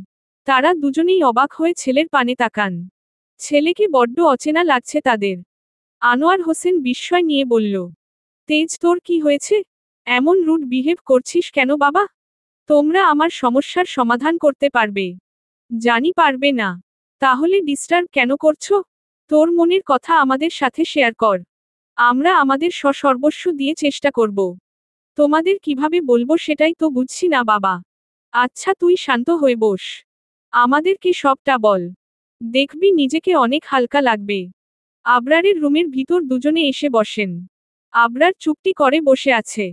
তারা দুজনেই অবাক হয়ে ছেলের পানে তাকান। ছেলেকে বড্ড অচেনা লাগছে তাদের। আনোয়ার হোসেন বিস্ময় নিয়ে বলল, তেজ তোর কি হয়েছে? এমন রুড বিহেভ করছিস কেন বাবা? তোমরা আমার সমস্যার সমাধান করতে পারবে। জানি পারবে না। তাহলে ডিস্টার্ব কেন করছো? তোর মনের কথা আমাদের সাথে শেয়ার কর। আমরা আমাদের সর্বস্ব দিয়ে চেষ্টা করব। তোমাদের কিভাবে বলবো সেটাই তো বুঝছি না বাবা। আচ্ছা তুই শান্ত হয়ে বস। আমাদেরকে সবটা বল। দেখবি নিজেকে অনেক হালকা লাগবে। আবরারের রুমের ভিতর দুজনে এসে বসেন। আবরার চুপটি করে বসে আছে।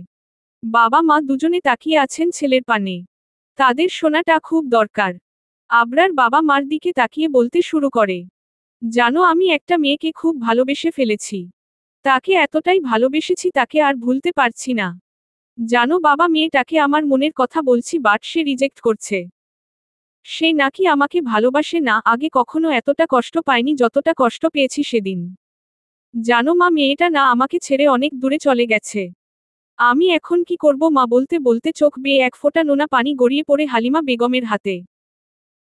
বাবা মা দুজনে তাকিয়ে আছেন ছেলের পানে। তাদের শোনাটা খুব দরকার। আবরার বাবা মার দিকে তাকিয়ে বলতে শুরু করে, জানো আমি একটা মেয়েকে খুব ভালোবেসে ফেলেছি। তাকে এতটাই ভালোবেসেছি তাকে আর ভুলতে পারছি না। জানো বাবা মেয়েটাকে আমার মনের কথা বলছি বাট সে রিজেক্ট করছে। সে নাকি আমাকে ভালোবাসে না, আগে কখনো এতটা কষ্ট পায়নি যতটা কষ্ট পেয়েছি সেদিন। জানো মা মেয়েটা না আমাকে ছেড়ে অনেক দূরে চলে গেছে। আমি এখন কি করব মা? বলতে বলতে চোখ বেয়ে এক ফোঁটা নোনা পানি গড়িয়ে পড়ে হালিমা বেগমের হাতে।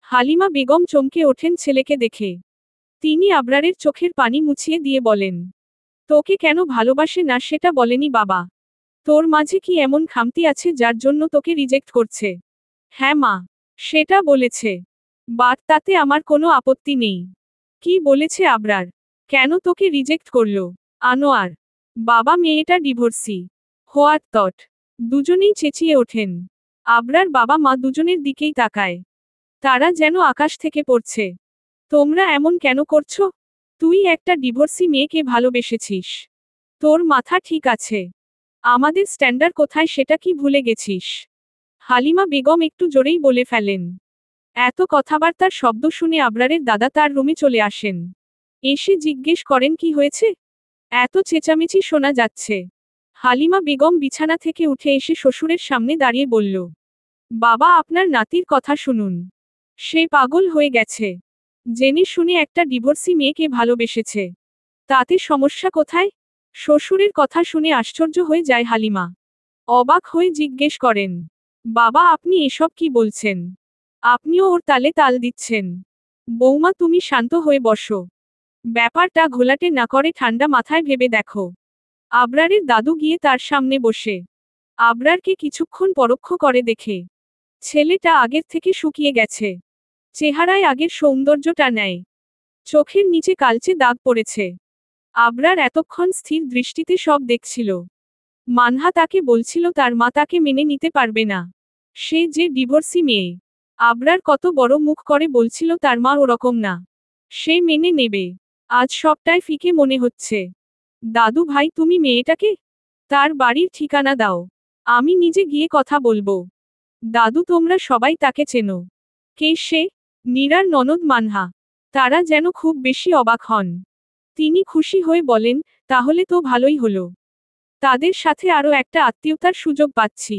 হালিমা বেগম চমকে ওঠেন ছেলেকে দেখে। তিনি আবরারের চোখের পানি মুছিয়ে দিয়ে বলেন, তোকে কেন ভালোবাসে না সেটা বলেনি বাবা। তোর মাঝে কি এমন খামতি আছে যার জন্য তোকে রিজেক্ট করছে? হ্যাঁ মা, সেটা বলেছে। বাট তাতে আমার কোনো আপত্তি নেই। কি বলেছে আবরার? কেন তোকে রিজেক্ট করলো? আনোয়ার, বাবা মেয়েটা ডিভোর্সি। What thought? দুজনেই চেঁচিয়ে ওঠেন। আবরার বাবা মা দুজনের দিকেই তাকায়। তারা যেন আকাশ থেকে পড়ছে। তোমরা এমন কেন করছো? তুই একটা ডিভোর্সি মেয়েকে ভালোবেসেছিস। তোর মাথা ঠিক আছে? আমাদের স্ট্যান্ডার্ড কোথায় সেটা কি ভুলে গেছিস? হালিমা বেগম একটু জোরেই বলে ফেলেন। এত কথাবার্তার শব্দ শুনে আবরারের দাদা তার রুমে চলে আসেন। এসে জিজ্ঞেস করেন কি হয়েছে? এত চেঁচামেচি শোনা যাচ্ছে। হালিমা বেগম বিছানা থেকে উঠে এসে শ্বশুরের সামনে দাঁড়িয়ে বলল, বাবা আপনার নাতির কথা শুনুন। সে পাগল হয়ে গেছে। জেনে শুনে একটা ডিভোর্সি মেয়েকে ভালোবেসেছে। তাতে সমস্যা কোথায়? শ্বশুরের কথা শুনে আশ্চর্য হয়ে যায় হালিমা। অবাক হয়ে জিজ্ঞেস করেন, বাবা আপনি এসব কি বলছেন? আপনিও ওর তালে তাল দিচ্ছেন। বৌমা তুমি শান্ত হয়ে বসো। ব্যাপারটা ঘোলাটে না করে ঠান্ডা মাথায় ভেবে দেখো। আবরারের দাদু গিয়ে তার সামনে বসে আবরারকে কিছুক্ষণ পরোক্ষ করে দেখে। ছেলেটা আগের থেকে শুকিয়ে গেছে। চেহারায় আগের সৌন্দর্যটা নেই। চোখের নিচে কালচে দাগ পড়েছে। আবরার এতক্ষণ স্থির দৃষ্টিতে সব দেখছিল। মানহা তাকে বলছিল তার মা তাকে মেনে নিতে পারবে না। সে যে ডিভোর্সি মেয়ে। আবরার কত বড় মুখ করে বলছিল তার মা ওরকম না। সে মেনে নেবে। আজ সবটাই ফিকে মনে হচ্ছে। দাদু ভাই তুমি মেয়েটাকে তার বাড়ির ঠিকানা দাও। আমি নিজে গিয়ে কথা বলবো। দাদু তোমরা সবাই তাকে চেনো। কে সে? নীরার ননদ মানহা। তারা যেন খুব বেশি অবাক হন। তিনি খুশি হয়ে বলেন, তাহলে তো ভালোই হলো। তাদের সাথে আরও একটা আত্মীয়তার সুযোগ পাচ্ছি।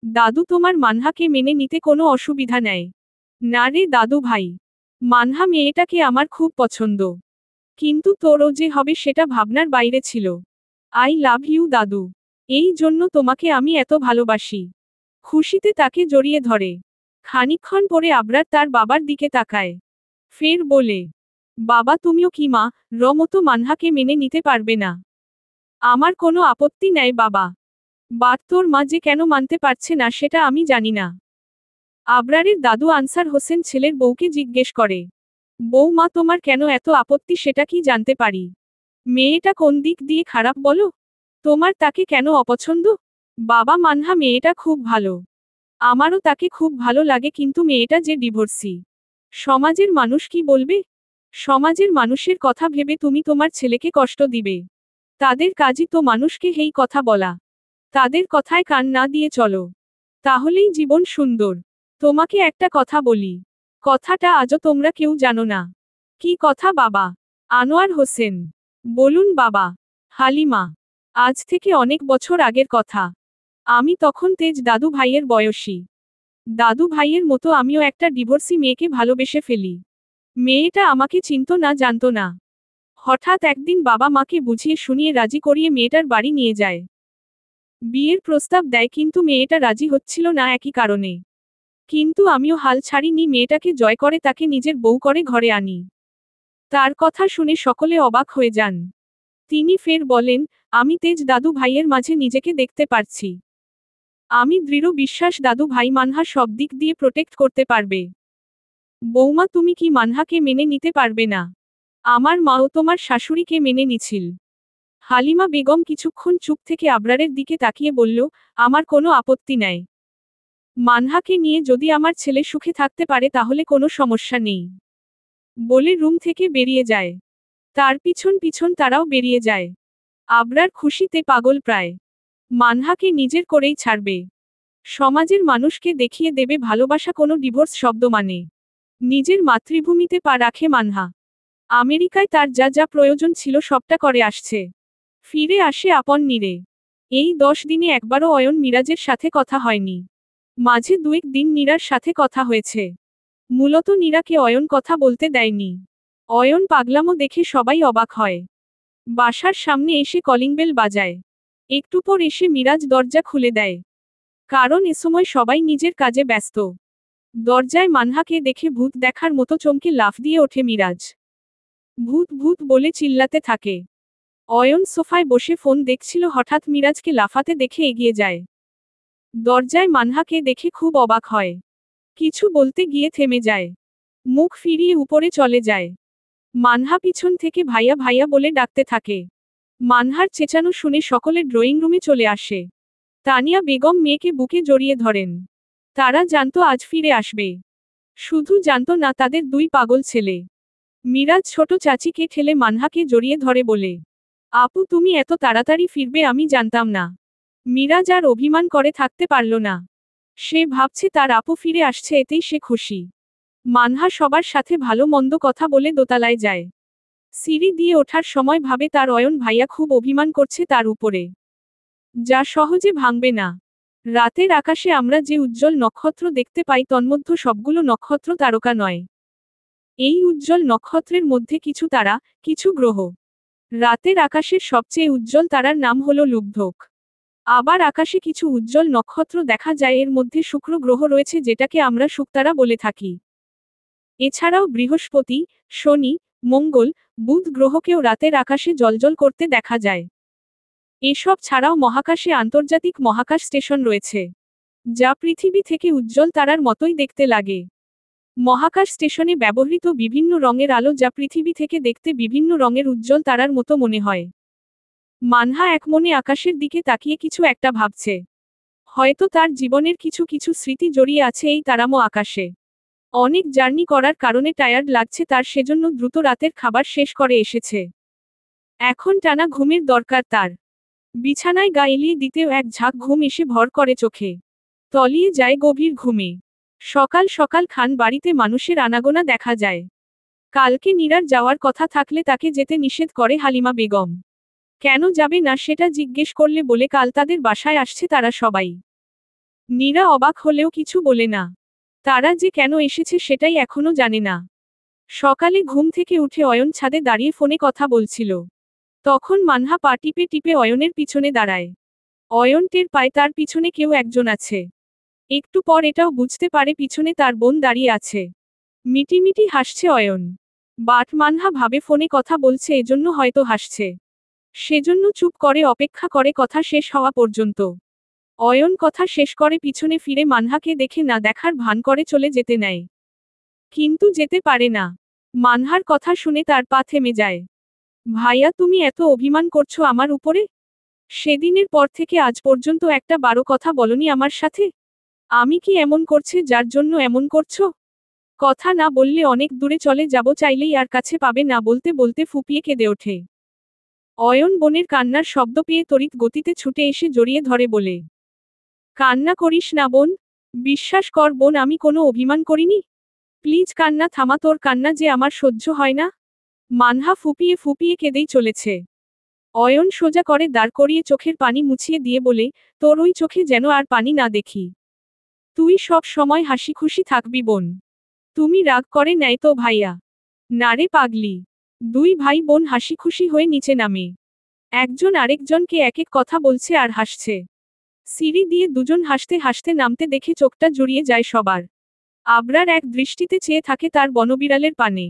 দাদু তোমার মানহাকে মেনে নিতে কোনো অসুবিধা নেই। না রে দাদু ভাই। মানহা মেয়েটাকে আমার খুব পছন্দ। কিন্তু তোরও যে হবে সেটা ভাবনার বাইরে ছিল। আই লাভ ইউ দাদু। এই জন্য তোমাকে আমি এত ভালোবাসি। খুশিতে তাকে জড়িয়ে ধরে। খানিকক্ষণ পরে আবরার তার বাবার দিকে তাকায়। ফের বলে, বাবা তুমিও কি মা মতো মানহাকে মেনে নিতে পারবে না? আমার কোনো আপত্তি নেই বাবা। বাট তোর মা যে কেন মানতে পারছে না সেটা আমি জানি না। আবরারের দাদু আনসার হোসেন ছেলের বউকে জিজ্ঞেস করে, বৌমা তোমার কেন এত আপত্তি সেটা কি জানতে পারি? মেয়েটা কোন দিক দিয়ে খারাপ বলো? তোমার তাকে কেন অপছন্দ? বাবা মানহা মেয়েটা খুব ভালো। আমারও তাকে খুব ভালো লাগে কিন্তু মেয়েটা যে ডিভোর্সি। সমাজের মানুষ কি বলবে? সমাজের মানুষের কথা ভেবে তুমি তোমার ছেলেকে কষ্ট দিবে? তাদের কাজই তো মানুষকে এই কথা বলা। তাদের কথায় কান না দিয়ে চলো। তাহলেই জীবন সুন্দর। তোমাকে একটা কথা বলি। কথাটা আজও তোমরা কেউ জানো না। কি কথা বাবা? আনোয়ার হোসেন, বলুন বাবা। হালিমা, আজ থেকে অনেক বছর আগের কথা। আমি তখন তেজ দাদু ভাইয়ের বয়সী। দাদু ভাইয়ের মতো আমিও একটা ডিভোর্সি মেয়েকে ভালোবেসে ফেলি। মেয়েটা আমাকে চিনতো না জানতো না। হঠাৎ একদিন বাবা মাকে বুঝিয়ে শুনিয়ে রাজি করিয়ে মেয়েটার বাড়ি নিয়ে যায়। বিয়ের প্রস্তাব দেয়, কিন্তু মেয়েটা রাজি হচ্ছিল না একই কারণে। কিন্তু আমিও হাল ছাড়িনি, মেয়েটাকে জয় করে তাকে নিজের বউ করে ঘরে আনি। তার কথা শুনে সকলে অবাক হয়ে যান। তিনি ফের বলেন, আমি তেজ দাদু ভাইয়ের মাঝে নিজেকে দেখতে পারছি। আমি দৃঢ় বিশ্বাস দাদু ভাই মানহা সব দিক দিয়ে প্রোটেক্ট করতে পারবে। বৌমা, তুমি কি মানহাকে মেনে নিতে পারবে না? আমার মাও তোমার শাশুড়িকে মেনে নিছিল। হালিমা বেগম কিছুক্ষণ চুপ থেকে আবরারের দিকে তাকিয়ে বলল, আমার কোনো আপত্তি নাই। মানহাকে নিয়ে যদি আমার ছেলে সুখে থাকতে পারে তাহলে কোনো সমস্যা নেই, বলে রুম থেকে বেরিয়ে যায়। তার পিছন পিছন তারাও বেরিয়ে যায়। আবরার খুশিতে পাগল প্রায়। মানহাকে নিজের করেই ছাড়বে। সমাজের মানুষকে দেখিয়ে দেবে ভালোবাসা কোনো ডিভোর্স শব্দ মানে। নিজের মাতৃভূমিতে পা রাখে মানহা। আমেরিকায় তার যা যা প্রয়োজন ছিল সবটা করে আসছে। ফিরে আসে আপন নীরে। এই 10 দিনে একবারও অয়ন মিরাজের সাথে কথা হয়নি। মাঝে 2 দিন নীরার সাথে কথা হয়েছে। মূলত নীরাকে অয়ন কথা বলতে দেয়নি। অয়ন পাগলামো দেখে সবাই অবাক হয়। বাসার সামনে এসে কলিং বেল বাজায়। একটু পর এসে মিরাজ দরজা খুলে দেয়। কারণ এ সময় সবাই নিজের কাজে ব্যস্ত। দরজায় মানহাকে দেখে ভূত দেখার মতো চমকে লাফ দিয়ে ওঠে মিরাজ। ভূত ভূত বলে চিল্লাতে থাকে। অয়ন সোফায় বসে ফোন দেখছিল, হঠাৎ মিরাজকে লাফাতে দেখে এগিয়ে যায়। দরজায় মানহাকে দেখে খুব অবাক হয়। কিছু বলতে গিয়ে থেমে যায়। মুখ ফিরিয়ে উপরে চলে যায়। মানহা পিছন থেকে ভাইয়া ভাইয়া বলে ডাকতে থাকে। মানহার চেঁচানো শুনে সকলে ড্রয়িং রুমে চলে আসে। তানিয়া বেগম মেয়েকে বুকে জড়িয়ে ধরেন। তারা জানতো আজ ফিরে আসবে। শুধু জানতো না তাদের 2 পাগল ছেলে। মিরাজ ছোট চাচিকে ঠেলে মানহাকে জড়িয়ে ধরে বলে, আপু তুমি এত তাড়াতাড়ি ফিরবে আমি জানতাম না। মিরাজ আর অভিমান করে থাকতে পারল না। সে ভাবছে তার আপু ফিরে আসছে, এতেই সে খুশি। মানহা সবার সাথে ভালো মন্দ কথা বলে দোতলায় যায়। সিঁড়ি দিয়ে ওঠার সময় ভাবে তার অয়ন ভাইয়া খুব অভিমান করছে তার উপরে, যা সহজে ভাঙবে না। রাতের আকাশে আমরা যে উজ্জ্বল নক্ষত্র দেখতে পাই তন্মধ্যে সবগুলো নক্ষত্র তারকা নয়। এই উজ্জ্বল নক্ষত্রের মধ্যে কিছু তারা, কিছু গ্রহ। রাতের আকাশের সবচেয়ে উজ্জ্বল তারার নাম হলো লুব্ধক। আবার আকাশে কিছু উজ্জ্বল নক্ষত্র দেখা যায়, এর মধ্যে শুক্র গ্রহ রয়েছে যেটাকে আমরা শুকতারা বলে থাকি। এছাড়াও বৃহস্পতি, শনি, মঙ্গল, বুধ গ্রহকেও রাতের আকাশে জ্বলজ্বল করতে দেখা যায়। এসব ছাড়াও মহাকাশে আন্তর্জাতিক মহাকাশ স্টেশন রয়েছে, যা পৃথিবী থেকে উজ্জ্বল তারার মতোই দেখতে লাগে। মহাকাশ স্টেশনে ব্যবহৃত বিভিন্ন রঙের আলো যা পৃথিবী থেকে দেখতে বিভিন্ন রঙের উজ্জ্বল তারার মতো মনে হয়। মানহা একমনে আকাশের দিকে তাকিয়ে কিছু একটা ভাবছে। হয়তো তার জীবনের কিছু কিছু স্মৃতি জড়িয়ে আছে এই তারাময় আকাশে। অনেক জার্নি করার কারণে টায়ার্ড লাগছে তার, সেজন্য দ্রুত রাতের খাবার শেষ করে এসেছে। এখন টানা ঘুমের দরকার তার। বিছানায় গা এলিয়ে দিতেও এক ঝাঁক ঘুম এসে ভর করে চোখে। তলিয়ে যায় গভীর ঘুমে। সকাল সকাল খান বাড়িতে মানুষের আনাগোনা দেখা যায়। কালকে নীরার যাওয়ার কথা থাকলে তাকে যেতে নিষেধ করে হালিমা বেগম। কেন যাবে না সেটা জিজ্ঞেস করলে বলে কাল তাদের বাসায় আসছে তারা সবাই। নীরা অবাক হলেও কিছু বলে না। তারা যে কেন এসেছে সেটাই এখনো জানে না। সকালে ঘুম থেকে উঠে অয়ন ছাদে দাঁড়িয়ে ফোনে কথা বলছিল। তখন মানহা পা টিপে টিপে অয়নের পিছনে দাঁড়ায়। অয়ন টের পায় তার পিছনে কেউ একজন আছে। একটু পর এটাও বুঝতে পারে পিছনে তার বোন দাঁড়িয়ে আছে। মিটিমিটি হাসছে অয়ন। বাট মানহা ভাবে ফোনে কথা বলছে এজন্য হয়তো হাসছে। সেজন্য চুপ করে অপেক্ষা করে কথা শেষ হওয়া পর্যন্ত। অয়ন কথা শেষ করে পিছনে ফিরে মানহাকে দেখে না দেখার ভান করে চলে যেতে নেয়। কিন্তু যেতে পারে না। মানহার কথা শুনে তার পা থেমে যায়। ভাইয়া তুমি এত অভিমান করছো আমার উপরে? সেদিনের পর থেকে আজ পর্যন্ত একটা বারো কথা বলনি আমার সাথে। আমি কি এমন করছে যার জন্য এমন করছো? কথা না বললে অনেক দূরে চলে যাব, চাইলেই আর কাছে পাবে না, বলতে বলতে ফুপিয়ে কেঁদে ওঠে। অয়ন বোনের কান্নার শব্দ পেয়ে তড়িৎ গতিতে ছুটে এসে জড়িয়ে ধরে বলে, কান্না করিস না বোন। বিশ্বাস কর বোন, আমি কোনো অভিমান করিনি। প্লিজ কান্না থামা, তোর কান্না যে আমার সহ্য হয় না। মানহা ফুপিয়ে ফুপিয়ে কেঁদেই চলেছে। অয়ন সোজা করে দাঁড় করিয়ে চোখের পানি মুছিয়ে দিয়ে বলে, তোর ওই চোখে যেন আর পানি না দেখি। তুই সব সময় হাসি খুশি থাকবি বোন। তুমি রাগ করে নেয় তো ভাইয়া? না রে পাগলি। দুই ভাই বোন হাসি খুশি হয়ে নিচে নামে। একজন আরেকজনকে এক এক কথা বলছে আর হাসছে। সিঁড়ি দিয়ে দুজন হাসতে হাসতে নামতে দেখে চোখটা জুড়িয়ে যায় সবার। আবরার এক দৃষ্টিতে চেয়ে থাকে তার বনবিড়ালের পানে।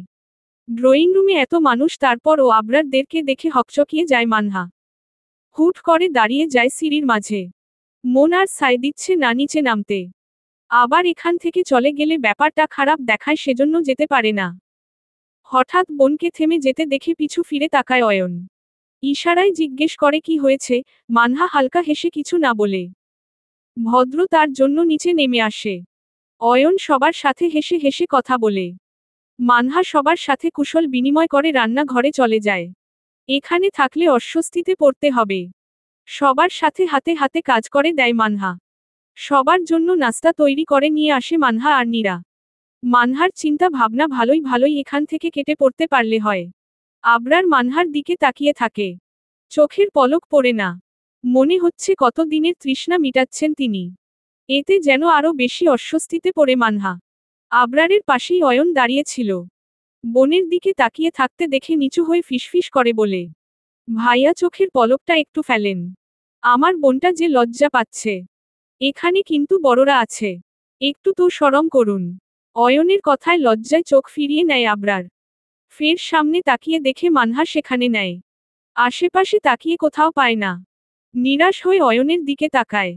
ড্রয়িং রুমে এত মানুষ, তারপরও আবরারদেরকে দেখে হকচকিয়ে যায় মানহা। হুট করে দাঁড়িয়ে যায় সিঁড়ির মাঝে। মন আর সায় দিচ্ছে না নিচে নামতে। আবার এখান থেকে চলে গেলে ব্যাপারটা খারাপ দেখায়, সেজন্য যেতে পারে না। হঠাৎ বোনকে থেমে যেতে দেখে পিছু ফিরে তাকায় অয়ন। ইশারায় জিজ্ঞেস করে কি হয়েছে। মানহা হালকা হেসে কিছু না বলে ভদ্র তার জন্য নিচে নেমে আসে। অয়ন সবার সাথে হেসে হেসে কথা বলে। মানহা সবার সাথে কুশল বিনিময় করে রান্নাঘরে চলে যায়। এখানে থাকলে অস্বস্তিতে পড়তে হবে। সবার সাথে হাতে হাতে কাজ করে দেয় মানহা। সবার জন্য নাস্তা তৈরি করে নিয়ে আসে মানহা আর নীরা। মানহার চিন্তা ভাবনা ভালোই ভালোই এখান থেকে কেটে পড়তে পারলে হয়। আবরার মানহার দিকে তাকিয়ে থাকে। চোখের পলক পড়ে না। মনে হচ্ছে কত দিনের তৃষ্ণা মিটাচ্ছেন তিনি। এতে যেন আরো বেশি অস্বস্তিতে পড়ে মানহা। আবরারের পাশেই অয়ন দাঁড়িয়ে ছিল। বোনের দিকে তাকিয়ে থাকতে দেখে নিচু হয়ে ফিসফিস করে বলে, ভাইয়া চোখের পলকটা একটু ফেলেন। আমার বোনটা যে লজ্জা পাচ্ছে। এখানে কিন্তু বড়রা আছে, একটু তো শরম করুন। অয়নের কথায় লজ্জায় চোখ ফিরিয়ে নেয় আবরার। ফের সামনে তাকিয়ে দেখে মানহা সেখানে নেয়। আশেপাশে তাকিয়ে কোথাও পায় না। নিরাশ হয়ে অয়নের দিকে তাকায়।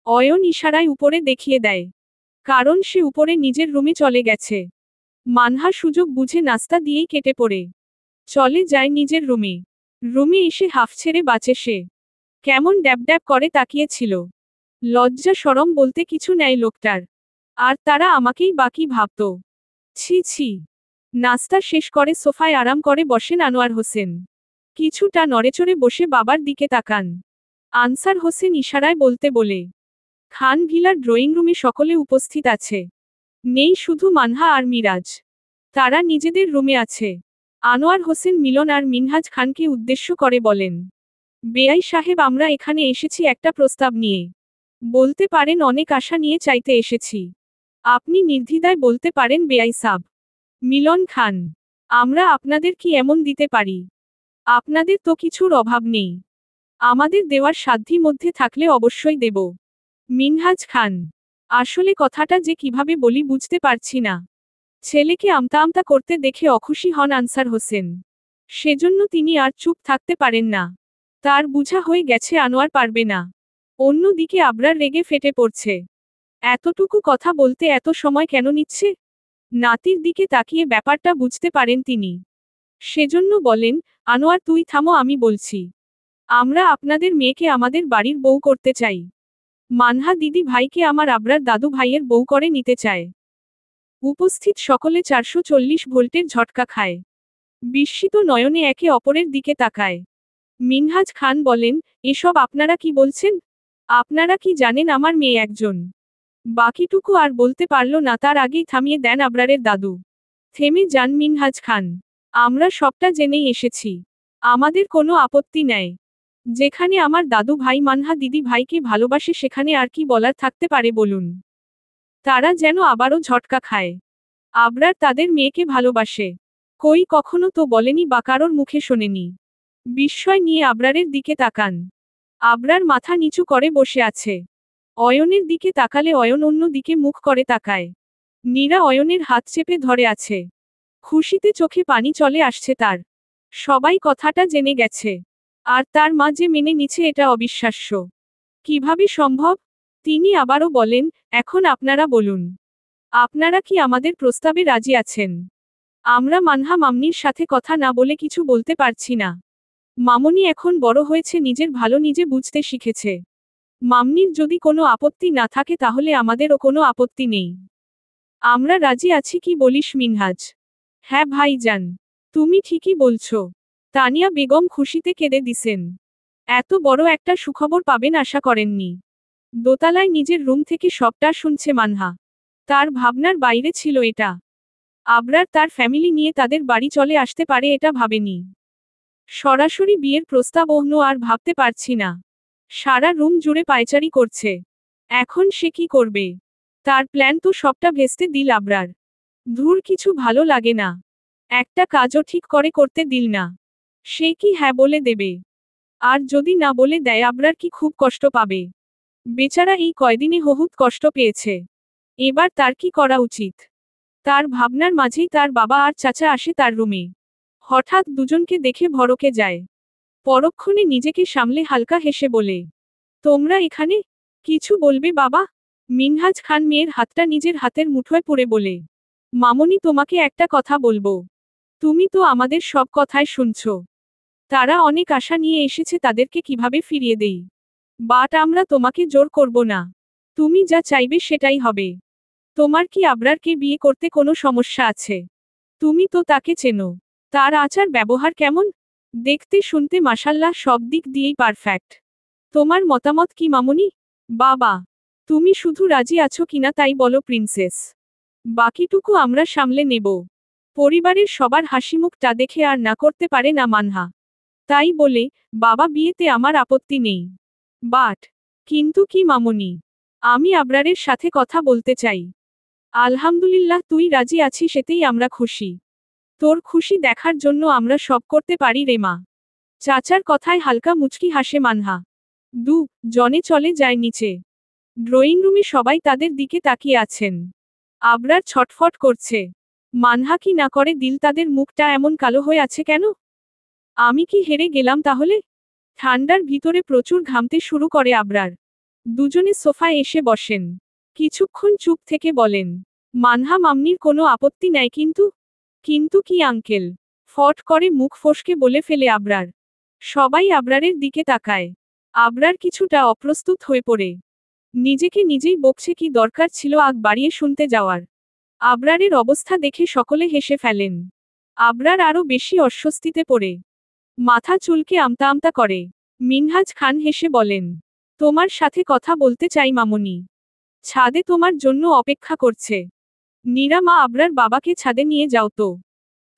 অয়ন ইশারায় উপরে দেখিয়ে দেয়, কারণ সে উপরে নিজের রুমে চলে গেছে। মানহা সুযোগ বুঝে নাস্তা দিয়েই কেটে পড়ে চলে যায় নিজের রুমে। রুমে এসে হাফ ছেড়ে বাঁচে সে। কেমন ড্যাব ড্যাব করে তাকিয়েছিল। লজ্জা শরম বলতে কিছু নেই লোকটার। আর তারা আমাকেই বাকি ভাবত। ছি ছি। নাস্তা শেষ করে সোফায় আরাম করে বসেন আনোয়ার হোসেন। কিছুটা নড়েচড়ে বসে বাবার দিকে তাকান। আনসার হোসেন ইশারায় বলতে বলে, খান ভিলার ড্রয়িং রুমে সকলে উপস্থিত আছে। নেই শুধু মানহা আর মিরাজ। তারা নিজেদের রুমে আছে। আনোয়ার হোসেন মিলন আর মিনহাজ খানকে উদ্দেশ্য করে বলেন, বেআই সাহেব, আমরা এখানে এসেছি একটা প্রস্তাব নিয়ে। বলতে পারেন অনেক আশা নিয়ে চাইতে এসেছি। আপনি নির্দ্বিধায় বলতে পারেন বেআই সাব। মিলন খান, আমরা আপনাদের কি এমন দিতে পারি? আপনাদের তো কিছুর অভাব নেই। আমাদের দেওয়ার সাধ্যি মধ্যে থাকলে অবশ্যই দেব। মিনহাজ খান, আসলে কথাটা যে কিভাবে বলি বুঝতে পারছি না। ছেলেকে আমতা আমতা করতে দেখে অখুশি হন আনসার হোসেন। সেজন্য তিনি আর চুপ থাকতে পারেন না। তার বুঝা হয়ে গেছে আনোয়ার পারবে না। অন্যদিকে আবরার রেগে ফেটে পড়ছে। এতটুকু কথা বলতে এত সময় কেন নিচ্ছে? নাতির দিকে তাকিয়ে ব্যাপারটা বুঝতে পারেন তিনি। সেজন্য বলেন, আনোয়ার তুই থামো, আমি বলছি। আমরা আপনাদের মেয়েকে আমাদের বাড়ির বউ করতে চাই। মানহা দিদি ভাইকে আমার আবরার দাদু ভাইয়ের বউ করে নিতে চায়। উপস্থিত সকলে 440 ভোল্টের ঝটকা খায়। বিস্মিত নয়নে একে অপরের দিকে তাকায়। মিনহাজ খান বলেন, এসব আপনারা কি বলছেন? আপনারা কি জানেন আমার মেয়ে একজন? বাকিটুকু আর বলতে পারল না, তার আগেই থামিয়ে দেন আবরারের দাদু। থেমে যান মিনহাজ খান। আমরা সবটা জেনেই এসেছি। আমাদের কোনো আপত্তি নেই। যেখানে আমার দাদু ভাই মানহা দিদি ভাইকে ভালোবাসে সেখানে আর কি বলার থাকতে পারে বলুন? তারা যেন আবারও ঝটকা খায়। আবরার তাদের মেয়েকে ভালোবাসে। কই, কখনো তো বলেনি বা কারোর মুখে শোনেনি। বিস্ময় নিয়ে আবরারের দিকে তাকান। আবরার মাথা নিচু করে বসে আছে। অয়নের দিকে তাকালে অয়ন অন্য দিকে মুখ করে তাকায়। নীরা অয়নের হাত চেপে ধরে আছে। খুশিতে চোখে পানি চলে আসছে তার। সবাই কথাটা জেনে গেছে। আর তার মা যে মেনে নিচ্ছে, এটা অবিশ্বাস্য। কিভাবে সম্ভব? তিনি আবারও বলেন, এখন আপনারা বলুন, আপনারা কি আমাদের প্রস্তাবে রাজি আছেন? আমরা মানহা মামনির সাথে কথা না বলে কিছু বলতে পারছি না। মামনি এখন বড় হয়েছে, নিজের ভালো নিজে বুঝতে শিখেছে। মামনির যদি কোনো আপত্তি না থাকে তাহলে আমাদেরও কোনো আপত্তি নেই। আমরা রাজি আছি, কি বলিস মিনহাজ? হ্যাঁ ভাইজান, তুমি ঠিকই বলছো। তানিয়া বেগম খুশিতে কেঁদে দিছেন। এত বড় একটা সুখবর পাবেন আশা করেননি। দোতলায় নিজের রুম থেকে সবটা শুনছে মানহা। তার ভাবনার বাইরে ছিল এটা। আবরার তার ফ্যামিলি নিয়ে তাদের বাড়ি চলে আসতে পারে এটা ভাবেনি। সরাসরি বিয়ের প্রস্তাব অন্য আর ভাবতে পারছি না। সারা রুম জুড়ে পায়চারি করছে। এখন সে কি করবে? তার প্ল্যান তো সবটা ভেস্তে দিল আবরার। ধুর, কিছু ভালো লাগে না। একটা কাজও ঠিক করে করতে দিল না। সে কি হ্যাঁ বলে দেবে? আর যদি না বলে দেয় আবরার কি খুব কষ্ট পাবে? বেচারা এই কয়দিনে বহুত কষ্ট পেয়েছে। এবার তার কি করা উচিত? তার ভাবনার মাঝেই তার বাবা আর চাচা আসে তার রুমে। হঠাৎ দুজনকে দেখে ভড়কে যায়। পরক্ষণে নিজেকে সামলে হালকা হেসে বলে, তোমরা এখানে? কিছু বলবে বাবা? মিনহাজ খান মেয়ের হাতটা নিজের হাতের মুঠোয় পড়ে বলে, মামনি তোমাকে একটা কথা বলবো। তুমি তো আমাদের সব কথাই শুনছো। তারা অনেক আশা নিয়ে এসেছে, তাদেরকে কিভাবে ফিরিয়ে দেই? বাট আমরা তোমাকে জোর করব না। তুমি যা চাইবে সেটাই হবে। তোমার কি আবরারকে বিয়ে করতে কোনো সমস্যা আছে? তুমি তো তাকে চেনো। তার আচার ব্যবহার কেমন? দেখতে শুনতে মাশাল্লাহ সব দিক দিয়েই পারফেক্ট। তোমার মতামত কি মামুনি? বাবা, তুমি শুধু রাজি আছো কিনা তাই বলো প্রিন্সেস। বাকিটুকু আমরা সামলে নেব। পরিবারের সবার হাসিমুখটা দেখে আর না করতে পারে না মানহা। তাই বলে, বাবা বিয়েতে আমার আপত্তি নেই। বাট, কিন্তু কি মামুনি? আমি আবরারের সাথে কথা বলতে চাই। আলহামদুলিল্লাহ তুই রাজি আছিস এতেই আমরা খুশি। তোর খুশি দেখার জন্য আমরা সব করতে পারি রে মা। চাচার কথায় হালকা মুচকি হাসে মানহা। জনে চলে যায় নিচে। ড্রয়িং রুমে সবাই তাদের দিকে তাকিয়ে আছেন। আবরার ছটফট করছে। মানহা কি না করে দিল, তাদের মুখটা এমন কালো হয়ে আছে কেন? আমি কি হেরে গেলাম তাহলে? ঠান্ডার ভিতরে প্রচুর ঘামতে শুরু করে আবরার। দুজনে সোফায় এসে বসেন। কিছুক্ষণ চুপ থেকে বলেন, মানহা মামনির কোনো আপত্তি নাই কিন্তু? কিন্তু কি আঙ্কেল? ফট করে মুখ ফসকে বলে ফেলে আবরার। সবাই আবরারের দিকে তাকায়। আবরার কিছুটা অপ্রস্তুত হয়ে পড়ে। নিজেকে নিজেই বকছে, কি দরকার ছিল আগ বাড়িয়ে শুনতে যাওয়ার। আবরারের অবস্থা দেখে সকলে হেসে ফেলেন। আবরার আরও বেশি অস্বস্তিতে পড়ে মাথা চুলকে আমতা আমতা করে। মিনহাজ খান হেসে বলেন, তোমার সাথে কথা বলতে চাই মামুনি। ছাদে তোমার জন্য অপেক্ষা করছে। নীরা মা আবরার বাবাকে ছাদে নিয়ে যাও তো।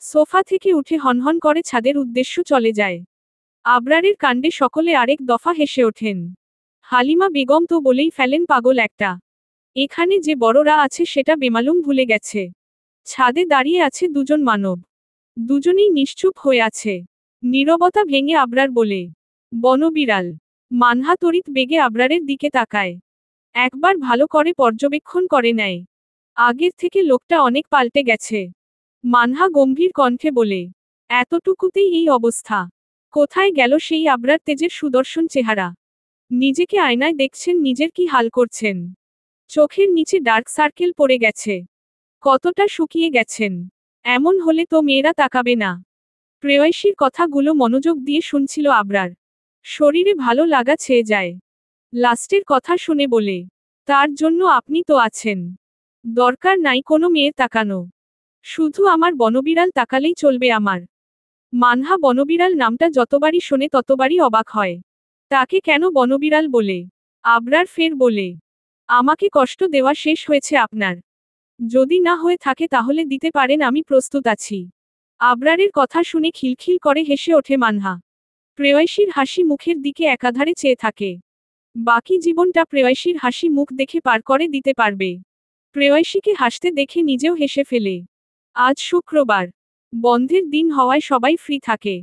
সোফা থেকে উঠে হনহন করে ছাদের উদ্দেশ্য চলে যায়। আবরারের কাণ্ডে সকলে আরেক দফা হেসে ওঠেন। হালিমা বেগম তো বলেই ফেলেন, পাগল একটা। এখানে যে বড়রা আছে সেটা বেমালুম ভুলে গেছে। ছাদে দাঁড়িয়ে আছে দুজন মানব। দুজনেই নিশ্চুপ হয়ে আছে। নীরবতা ভেঙে আবরার বলে, বনবিড়াল। মানহা তড়িৎ বেগে আবরারের দিকে তাকায়। একবার ভালো করে পর্যবেক্ষণ করে নেয়। আগের থেকে লোকটা অনেক পাল্টে গেছে। মানহা গম্ভীর কণ্ঠে বলে, এতটুকুতেই এই অবস্থা? কোথায় গেল সেই আবরার তেজের সুদর্শন চেহারা? নিজেকে আয়নায় দেখছেন, নিজের কি হাল করছেন। চোখের নিচে ডার্ক সার্কেল পড়ে গেছে। কতটা শুকিয়ে গেছেন। এমন হলে তো মেয়েরা তাকাবে না। প্রেয়সীর কথাগুলো মনোযোগ দিয়ে শুনছিল আবরার। শরীরে ভালো লাগা ছেয়ে যায়। লাস্টের কথা শুনে বলে, তার জন্য আপনি তো আছেন। দরকার নাই কোনো মেয়ে তাকানো। শুধু আমার বনবিড়াল তাকালেই চলবে আমার। মানহা বনবিড়াল নামটা যতবারই শোনে ততবারই অবাক হয়। তাকে কেন বনবিড়াল বলে? আবরার ফের বলে, আমাকে কষ্ট দেওয়া শেষ হয়েছে আপনার? যদি না হয়ে থাকে তাহলে দিতে পারেন, আমি প্রস্তুত আছি। আবরারের কথা শুনে খিলখিল করে হেসে ওঠে মানহা। প্রেয়সীর হাসি মুখের দিকে একাধারে চেয়ে থাকে। বাকি জীবনটা প্রেয়সীর হাসি মুখ দেখে পার করে দিতে পারবে। প্রেয়সীকে হাসতে দেখে নিজেও হেসে ফেলে। আজ শুক্রবার। বন্ধের দিন হওয়ায় সবাই ফ্রি থাকে।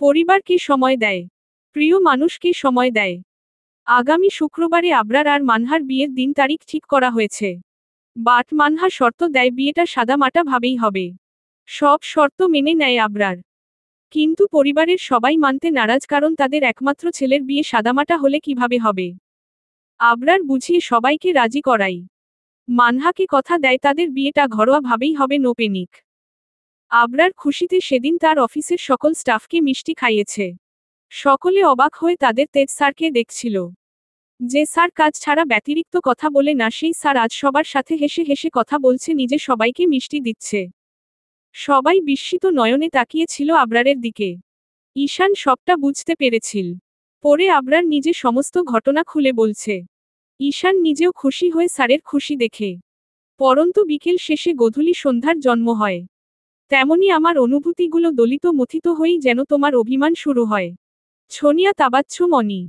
পরিবারকে সময় দেয়। প্রিয় মানুষকে সময় দেয়। আগামী শুক্রবারে আবরার আর মানহার বিয়ের দিন তারিখ ঠিক করা হয়েছে। বাট মানহা শর্ত দেয় বিয়েটা সাদামাটা ভাবেই হবে। সব শর্ত মেনে নেয় আবরার। কিন্তু পরিবারের সবাই মানতে নারাজ, কারণ তাদের একমাত্র ছেলের বিয়ে সাদামাটা হলে কিভাবে হবে। আবরার বুঝিয়ে সবাইকে রাজি করাই। মানহাকে কথা দেয় তাদের বিয়েটা ঘরোয়া ভাবেই হবে, নো পেনিক। আবরার খুশিতে সেদিন তার অফিসের সকল স্টাফকে মিষ্টি খাইয়েছে। সকলে অবাক হয়ে তাদের তেজ স্যারকে দেখছিল। যে স্যার কাজ ছাড়া ব্যতিরিক্ত কথা বলে না, সেই স্যার আজ সবার সাথে হেসে হেসে কথা বলছে, নিজে সবাইকে মিষ্টি দিচ্ছে। সবাই বিস্মিত নয়নে তাকিয়েছিল আবরারের দিকে। ঈশান সবটা বুঝতে পেরেছিল। পরে আবরার নিজে সমস্ত ঘটনা খুলে বলছে। ঈশান নিজেও খুশি হয়ে স্যারের খুশি দেখে। পরন্তু বিকেল শেষে গধূলি সন্ধ্যার জন্ম হয়। তেমনি আমার অনুভূতিগুলো দলিত মথিত হয়েই যেন তোমার অভিমান শুরু হয়। ছোনিয়া তাবাচ্ছু মনি।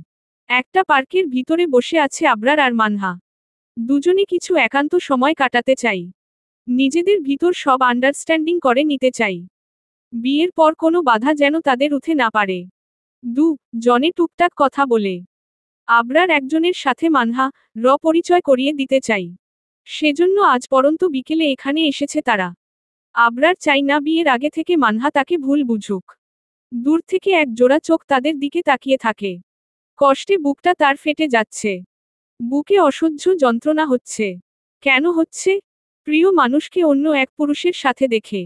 একটা পার্কের ভিতরে বসে আছে আবরার আর মানহা। দুজনে কিছু একান্ত সময় কাটাতে চাই। নিজেদের ভিতর সব আন্ডারস্ট্যান্ডিং করে নিতে চাই। বিয়ের পর কোনো বাধা যেন তাদের উঠে না পারে। জনে টুকটাক কথা বলে আবরার একজনের সাথে মানহা পরিচয় করিয়ে দিতে চাই। সেজন্য আজ পরন্ত বিকেলে এখানে এসেছে তারা। আবরার চাই না বিয়ের আগে থেকে মানহা তাকে ভুল বুঝুক। দূর থেকে এক জোড়া চোখ তাদের দিকে তাকিয়ে থাকে। কষ্টে বুকটা তার ফেটে যাচ্ছে। বুকে অসহ্য যন্ত্রণা হচ্ছে। কেন হচ্ছে? প্রিয় মানুষকে অন্য এক পুরুষের সাথে দেখে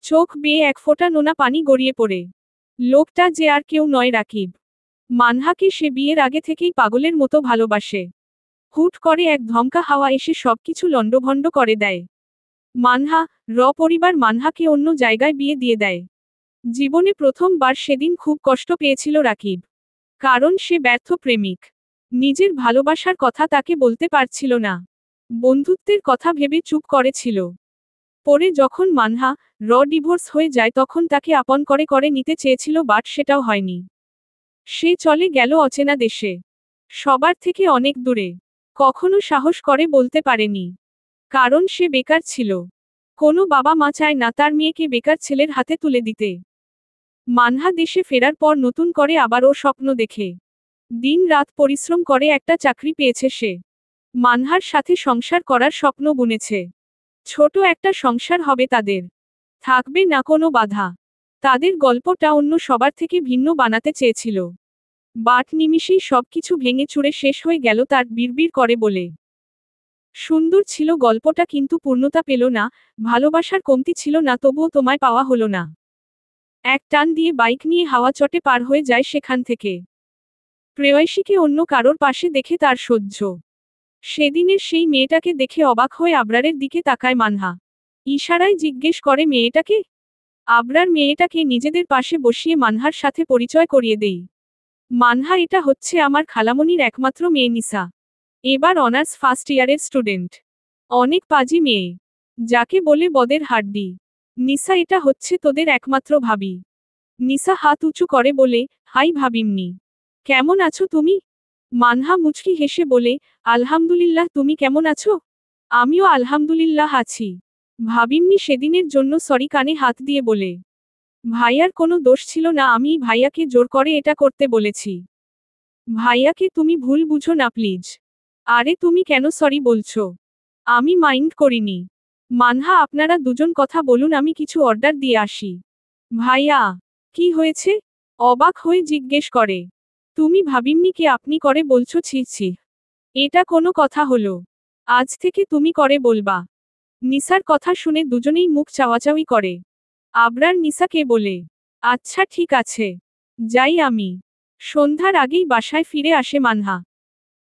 চোখ বেয়ে এক ফোঁটা নোনা পানি গড়িয়ে পড়ে। লোকটা যে আর কেউ নয় রাকিব। মানহাকে সে বিয়ের আগে থেকেই পাগলের মতো ভালোবাসে। হুট করে এক ধমকা হাওয়া এসে সবকিছু লণ্ডভণ্ড করে দেয়। মানহা পরিবার মানহাকে অন্য জায়গায় বিয়ে দিয়ে দেয়। জীবনে প্রথমবার সেদিন খুব কষ্ট পেয়েছিল রাকিব। কারণ সে ব্যর্থ প্রেমিক। নিজের ভালোবাসার কথা তাকে বলতে পারছিল না। বন্ধুত্বের কথা ভেবে চুপ করেছিল। পরে যখন মানহা ডিভোর্স হয়ে যায় তখন তাকে আপন করে করে নিতে চেয়েছিল, বাট সেটাও হয়নি। সে চলে গেল অচেনা দেশে, সবার থেকে অনেক দূরে। কখনো সাহস করে বলতে পারেনি, কারণ সে বেকার ছিল। কোনো বাবা মা চায় না তার মেয়েকে বেকার ছেলের হাতে তুলে দিতে। মানহা দেশে ফেরার পর নতুন করে আবারও স্বপ্ন দেখে। দিন রাত পরিশ্রম করে একটা চাকরি পেয়েছে সে। মানহার সাথে সংসার করার স্বপ্ন বুনেছে। ছোট একটা সংসার হবে তাদের। থাকবে না কোনো বাধা। তাদের গল্পটা অন্য সবার থেকে ভিন্ন বানাতে চেয়েছিল, বাট নিমিষেই সবকিছু ভেঙে চুরে শেষ হয়ে গেল তার বিড়বিড় করে বলে। সুন্দর ছিল গল্পটা, কিন্তু পূর্ণতা পেল না। ভালোবাসার কমতি ছিল না, তবুও তোমায় পাওয়া হলো না। এক টান দিয়ে বাইক নিয়ে হাওয়া চটে পার হয়ে যায় সেখান থেকে। প্রেয়সীকে অন্য কারোর পাশে দেখে তার সহ্য। সেদিনের সেই মেয়েটাকে দেখে অবাক হয়ে আবরারের দিকে তাকায় মানহা। ইশারায় জিজ্ঞেস করে মেয়েটাকে। আবরার মেয়েটাকে নিজেদের পাশে বসিয়ে মানহার সাথে পরিচয় করিয়ে দেই। মানহা, এটা হচ্ছে আমার খালামণির একমাত্র মেয়ে নিসা। এবার অনার্স ফার্স্ট ইয়ারের স্টুডেন্ট। অনেক পাজি মেয়ে, যাকে বলে বদের হাড্ডি। নিসা, এটা হচ্ছে তোদের একমাত্র ভাবি। নিসা হাত উঁচু করে বলে, হাই ভাবিমনি, কেমন আছো তুমি? মানহা মুচকি হেসে বলে, আলহামদুলিল্লাহ, তুমি কেমন আছো? আমিও আলহামদুলিল্লাহ আছি। ভাবিমনি সেদিনের জন্য সরি কানে হাত দিয়ে বলে, ভাইয়ার কোনো দোষ ছিল না, আমি ভাইয়াকে জোর করে এটা করতে বলেছি। ভাইয়াকে তুমি ভুল বুঝো না প্লিজ। আরে তুমি কেন সরি বলছো? আমি মাইন্ড করিনি। মানহা, আপনারা দুজন কথা বলুন, আমি কিছু অর্ডার দিয়ে আসি। ভাইয়া, কি হয়েছে? অবাক হয়ে জিজ্ঞেস করে। তুমি ভাবিমনিকে আপনি করে বলছো? ছি ছি, এটা কোনো কথা হলো? আজ থেকে তুমি করে বলবা। নিসার কথা শুনে দুজনেই মুখ চাওয়াচাওয়ি করে। আবরার নিসাকে বলে, আচ্ছা ঠিক আছে, যাই আমি। সন্ধ্যার আগেই বাসায় ফিরে আসে মানহা।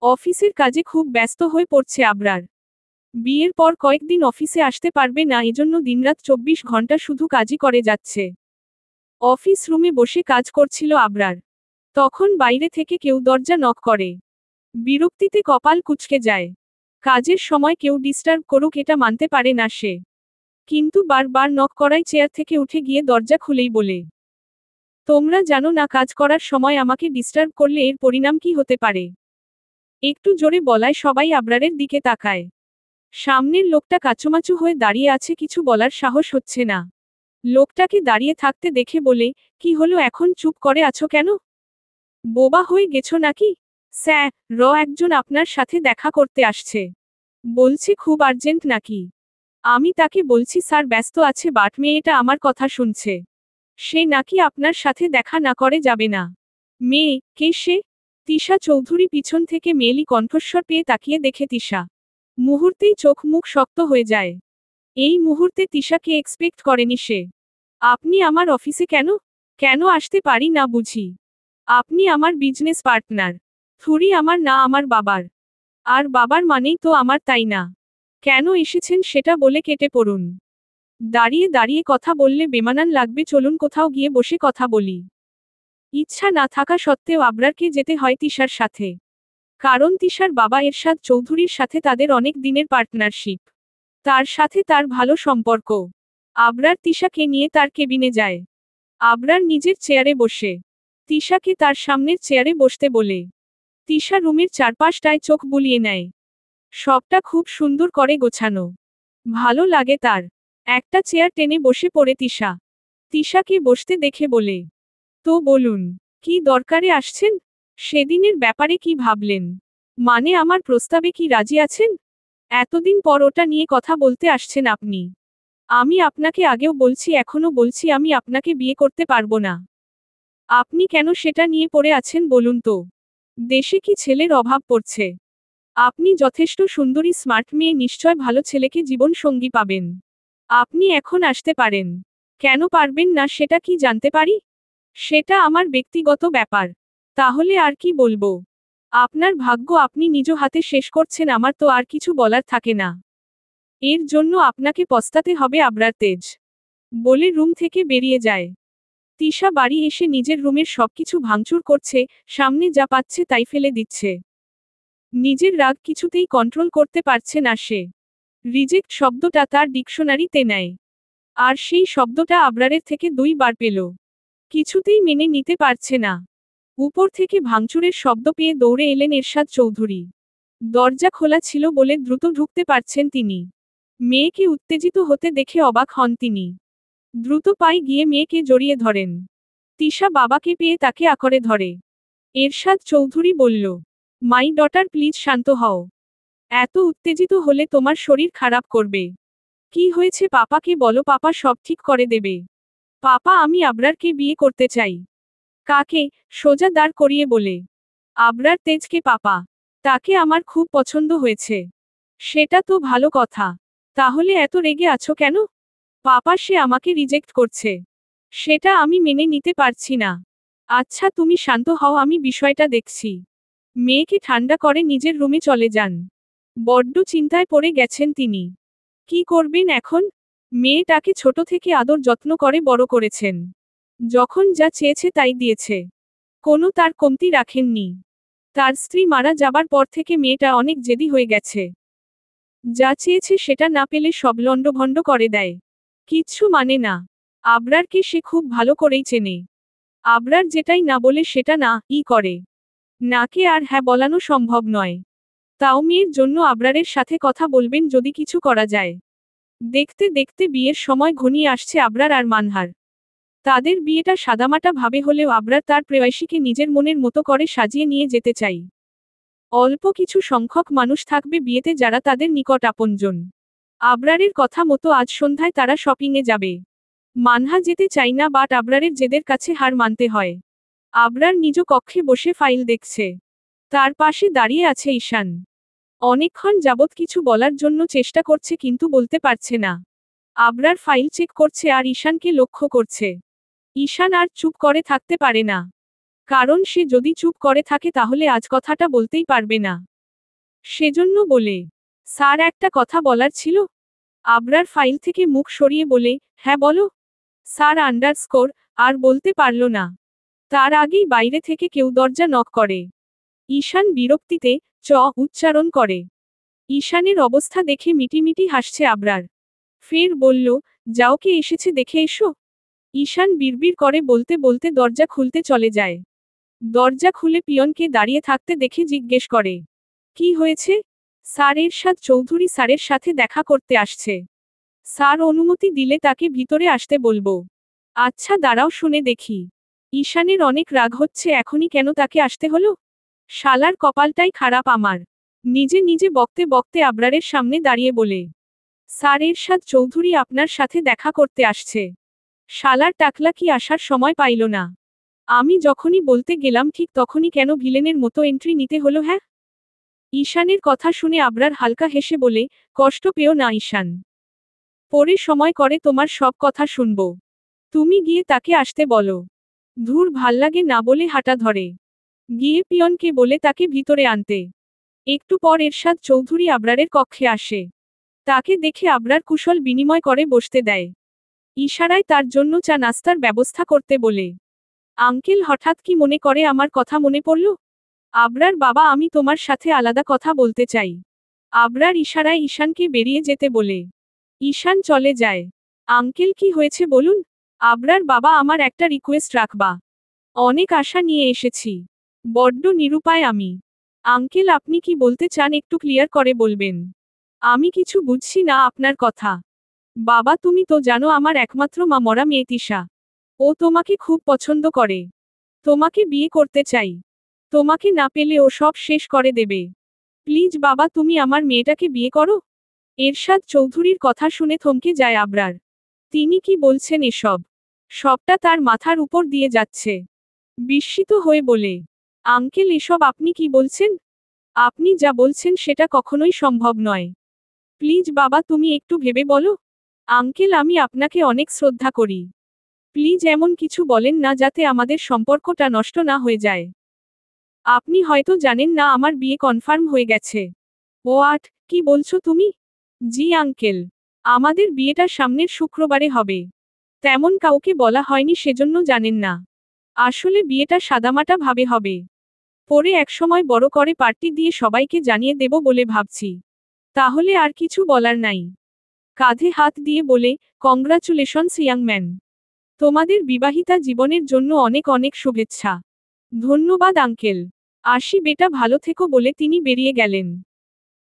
অফিসের কাজে খুব ব্যস্ত হয়ে পড়ছে আবরার। বিয়ের পর কয়েকদিন অফিসে আসতে পারবে না, এজন্য দিনরাত 24 ঘন্টা শুধু কাজই করে যাচ্ছে। অফিস রুমে বসে কাজ করছিল আবরার, তখন বাইরে থেকে কেউ দরজা নক করে। বিরক্তিতে কপাল কুঁচকে যায়। কাজের সময় কেউ ডিস্টার্ব করুক এটা মানতে পারে না সে, কিন্তু বারবার নক করায় চেয়ার থেকে উঠে গিয়ে দরজা খুলেই বলে, তোমরা জানো না কাজ করার সময় আমাকে ডিস্টার্ব করলে এর পরিণাম কি হতে পারে? একটু জোরে বলায় সবাই আবরারের দিকে তাকায়। সামনের লোকটা কাচুমাচু হয়ে দাঁড়িয়ে আছে, কিছু বলার সাহস হচ্ছে না। লোকটাকে দাঁড়িয়ে থাকতে দেখে বলে, কি হলো, এখন চুপ করে আছো কেন? বোবা হয়ে গেছো নাকি? স্যার, একজন আপনার সাথে দেখা করতে আসছে। বলছে খুব আর্জেন্ট নাকি? আমি তাকে বলছি স্যার ব্যস্ত আছে, বাট মেয়েটা আমার কথা শুনছে। সে নাকি আপনার সাথে দেখা না করে যাবে না। মেয়ে, কে সে? তিশা চৌধুরী পিছন থেকে মেয়েলি কণ্ঠস্বর পেয়ে তাকিয়ে দেখে তিশা। মুহূর্তেই চোখ মুখ শক্ত হয়ে যায়। এই মুহূর্তে তিশাকে এক্সপেক্ট করেনি সে। আপনি আমার অফিসে কেন? কেন আসতে পারি না বুঝি? আপনি আমার বিজনেস পার্টনার। থুরি আমার না আমার বাবার। আর বাবার মানেই তো আমার, তাই না? কেন এসেছেন সেটা বলে কেটে পড়ুন। দাঁড়িয়ে দাঁড়িয়ে কথা বললে বেমানান লাগবে, চলুন কোথাও গিয়ে বসে কথা বলি। ইচ্ছা না থাকা সত্ত্বেও আবরারকে যেতে হয় তিশার সাথে। কারণ তিশার বাবা এরশাদ চৌধুরীর সাথে তাদের অনেক দিনের পার্টনারশিপ। তার সাথে তার ভালো সম্পর্ক। আবরার তিশাকে নিয়ে তার কেবিনে যায়। আবরার নিজের চেয়ারে বসে তিশাকে তার সামনের চেয়ারে বসতে বলে। তিশা রুমের চারপাশটায় চোখ বুলিয়ে নেয়। সবটা খুব সুন্দর করে গোছানো। ভালো লাগে তার। একটা চেয়ার টেনে বসে পড়ে তিশা। তিশাকে বসতে দেখে বলে, তো বলুন, কি দরকারে আসছেন? সেদিনের ব্যাপারে কি ভাবলেন? মানে আমার প্রস্তাবে কি রাজি আছেন? এতদিন পর ওটা নিয়ে কথা বলতে আসছেন আপনি। আমি আপনাকে আগেও বলছি, এখনো বলছি, আমি আপনাকে বিয়ে করতে পারবো না। আপনি কেন সেটা নিয়ে পড়ে আছেন বলুন তো? দেশে কি ছেলের অভাব পড়ছে? আপনি যথেষ্ট সুন্দরী স্মার্ট মেয়ে, নিশ্চয় ভালো ছেলেকে জীবন সঙ্গী পাবেন। আপনি এখন আসতে পারেন। কেন পারবেন না সেটা কি জানতে পারি? সেটা আমার ব্যক্তিগত ব্যাপার। তাহলে আর কি বলবো? আপনার ভাগ্য আপনি নিজ হাতে শেষ করছেন, আমার তো আর কিছু বলার থাকে না। এর জন্য আপনাকে পস্তাতে হবে আবরার তেজ। বলে রুম থেকে বেরিয়ে যায়। তিশা বাড়ি এসে নিজের রুমের সবকিছু ভাঙচুর করছে, সামনে যা পাচ্ছে তাই ফেলে দিচ্ছে। নিজের রাগ কিছুতেই কন্ট্রোল করতে পারছে না সে। রিজেক্ট শব্দটা তার ডিকশনারিতে নেয়। আর সেই শব্দটা আবরারের থেকে 2 বার পেল। কিছুতেই মেনে নিতে পারছে না। উপর থেকে ভাঙচুরের শব্দ পেয়ে দৌড়ে এলেন এরশাদ চৌধুরী। দরজা খোলা ছিল বলে দ্রুত ঢুকতে পারছেন তিনি। মেয়েকে উত্তেজিত হতে দেখে অবাক হন তিনি। দ্রুত পায়ে গিয়ে মেয়েকে জড়িয়ে ধরেন। তিশা বাবাকে পেয়ে তাকে আঁকড়ে ধরে। এরশাদ চৌধুরী বলল, মাই ডটার, প্লিজ শান্ত হও। এত উত্তেজিত হলে তোমার শরীর খারাপ করবে। কি হয়েছে পাপাকে বলো, পাপা সব ঠিক করে দেবে। পাপা, আমি আবরারকে বিয়ে করতে চাই। কাকে? সোজা দাঁড় করিয়ে বলে। আবরার তেজকে পাপা। তাকে আমার খুব পছন্দ হয়েছে। সেটা তো ভালো কথা। তাহলে এত রেগে আছো কেন? পাপা, সে আমাকে রিজেক্ট করছে। সেটা আমি মেনে নিতে পারছি না। আচ্ছা তুমি শান্ত হও, আমি বিষয়টা দেখছি। মেয়েকে ঠান্ডা করে নিজের রুমে চলে যান। বড্ড চিন্তায় পড়ে গেছেন তিনি। কি করবেন এখন? মেয়েটাকে ছোট থেকে আদর যত্ন করে বড় করেছেন। যখন যা চেয়েছে তাই দিয়েছে। কোনো তার কমতি রাখেননি। তার স্ত্রী মারা যাবার পর থেকে মেয়েটা অনেক জেদি হয়ে গেছে। যা চেয়েছে সেটা না পেলে সব লণ্ডভণ্ড করে দেয়। কিচ্ছু মানে না। আবরারকে সে খুব ভালো করেই চেনে। আবরার যেটাই না বলে সেটা না করে। নাকে আর হ্যাঁ বলানো সম্ভব নয়। তাও মেয়ের জন্য আবরারের সাথে কথা বলবেন যদি কিছু করা যায়। দেখতে দেখতে বিয়ের সময় ঘনিয়ে আসছে আবরার আর মানহার। তাদের বিয়েটা সাদামাটা ভাবে হলেও আবরার তার প্রেয়সীকে নিজের মনের মতো করে সাজিয়ে নিয়ে যেতে চাই। অল্প কিছু সংখ্যক মানুষ থাকবে বিয়েতে যারা তাদের নিকট আপনজন। আবরারের কথা মতো আজ সন্ধ্যায় তারা শপিংয়ে যাবে। মানহা যেতে চাই না, বাট আবরারের জেদের কাছে হার মানতে হয়। আবরার নিজ কক্ষে বসে ফাইল দেখছে। তার পাশে দাঁড়িয়ে আছে ঈশান। অনেকক্ষণ যাবৎ কিছু বলার জন্য চেষ্টা করছে কিন্তু বলতে পারছে না। আবরার ফাইল চেক করছে আর ঈশানকে লক্ষ্য করছে। ঈশান আর চুপ করে থাকতে পারে না। কারণ সে যদি চুপ করে থাকে তাহলে আজ কথাটা বলতেই পারবে না। সেজন্য বলে, স্যার একটা কথা বলার ছিল। আবরার ফাইল থেকে মুখ সরিয়ে বলে, হ্যাঁ বলো। Sir underscore. আর বলতে পারল না। তার আগেই বাইরে থেকে কেউ দরজা নক করে। ঈশান বিরক্তিতে উচ্চারণ করে। ঈশানের অবস্থা দেখে মিটিমিটি হাসছে আবরার। ফের বলল, যাও, কে এসেছে দেখে এসো। ঈশান বিড়বিড় করে বলতে বলতে দরজা খুলতে চলে যায়। দরজা খুলে পিয়নকে দাঁড়িয়ে থাকতে দেখে জিজ্ঞেস করে, কি হয়েছে? স্যার এরশাদ চৌধুরী স্যারের সাথে দেখা করতে আসছে। স্যার অনুমতি দিলে তাকে ভিতরে আসতে বলবো। আচ্ছা দাঁড়াও, শুনে দেখি। ঈশানের অনেক রাগ হচ্ছে, এখনই কেন তাকে আসতে হলো? শালার কপালটাই খারাপ আমার। নিজে নিজে বকতে বকতে আবরারের সামনে দাঁড়িয়ে বলে, স্যার এরশাদ চৌধুরী আপনার সাথে দেখা করতে আসছে। শালার টাকলা কি আসার সময় পাইল না? আমি যখনই বলতে গেলাম ঠিক তখনই কেন ভিলেনের মতো এন্ট্রি নিতে হলো? হ্যাঁ। ঈশানের কথা শুনে আবরার হালকা হেসে বলে, কষ্ট পেও না ঈশান। পরে সময় করে তোমার সব কথা শুনব। তুমি গিয়ে তাকে আসতে বলো। ধুর, ভাল্লাগে না বলে হাঁটা ধরে। গিয়ে পিয়নকে বলে তাকে ভিতরে আনতে। একটু পর এরশাদ চৌধুরী আবরারের কক্ষে আসে। তাকে দেখে আবরার কুশল বিনিময় করে বসতে দেয়। ইশারায় তার জন্য চা নাস্তার ব্যবস্থা করতে বলে। আঙ্কেল হঠাৎ কি মনে করে আমার কথা মনে পড়ল? আবরার বাবা, আমি তোমার সাথে আলাদা কথা বলতে চাই। আবরার ইশারায় ঈশানকে বেরিয়ে যেতে বলে। ঈশান চলে যায়। আঙ্কেল কি হয়েছে বলুন? আবরার বাবা, আমার একটা রিকোয়েস্ট রাখবা। অনেক আশা নিয়ে এসেছি। বড্ড নিরুপায় আমি। আঙ্কেল আপনি কি বলতে চান একটু ক্লিয়ার করে বলবেন। আমি কিছু বুঝছি না আপনার কথা। বাবা, তুমি তো জানো আমার একমাত্র মা মরা মেয়ে তিশা। ও তোমাকে খুব পছন্দ করে। তোমাকে বিয়ে করতে চাই। তোমাকে না পেলে ও সব শেষ করে দেবে। প্লিজ বাবা, তুমি আমার মেয়েটাকে বিয়ে করো। এরশাদ চৌধুরীর কথা শুনে থমকে যায় আবরার। তিনি কি বলছেন এসব? সবটা তার মাথার উপর দিয়ে যাচ্ছে। বিস্মিত হয়ে বলে, আঙ্কেল, এসব আপনি কি বলছেন? আপনি যা বলছেন সেটা কখনোই সম্ভব নয়। প্লিজ বাবা, তুমি একটু ভেবে বলো। আঙ্কেল, আমি আপনাকে অনেক শ্রদ্ধা করি। প্লিজ এমন কিছু বলেন না যাতে আমাদের সম্পর্কটা নষ্ট না হয়ে যায়। আপনি হয়তো জানেন না আমার বিয়ে কনফার্ম হয়ে গেছে। হোয়াট? কি বলছো তুমি? জি আঙ্কেল, আমাদের বিয়েটা সামনের শুক্রবারে হবে। তেমন কাউকে বলা হয়নি, সেজন্য জানেন না। আসলে বিয়েটা সাদামাটা ভাবে হবে। পরে একসময় বড় করে পার্টি দিয়ে সবাইকে জানিয়ে দেব বলে ভাবছি। তাহলে আর কিছু বলার নাই। কাঁধে হাত দিয়ে বলে, কংগ্রাচুলেশনস ইয়াং ম্যান। তোমাদের বিবাহিতা জীবনের জন্য অনেক অনেক শুভেচ্ছা। ধন্যবাদ আঙ্কেল। আসি বেটা, ভালো থেকো বলে তিনি বেরিয়ে গেলেন।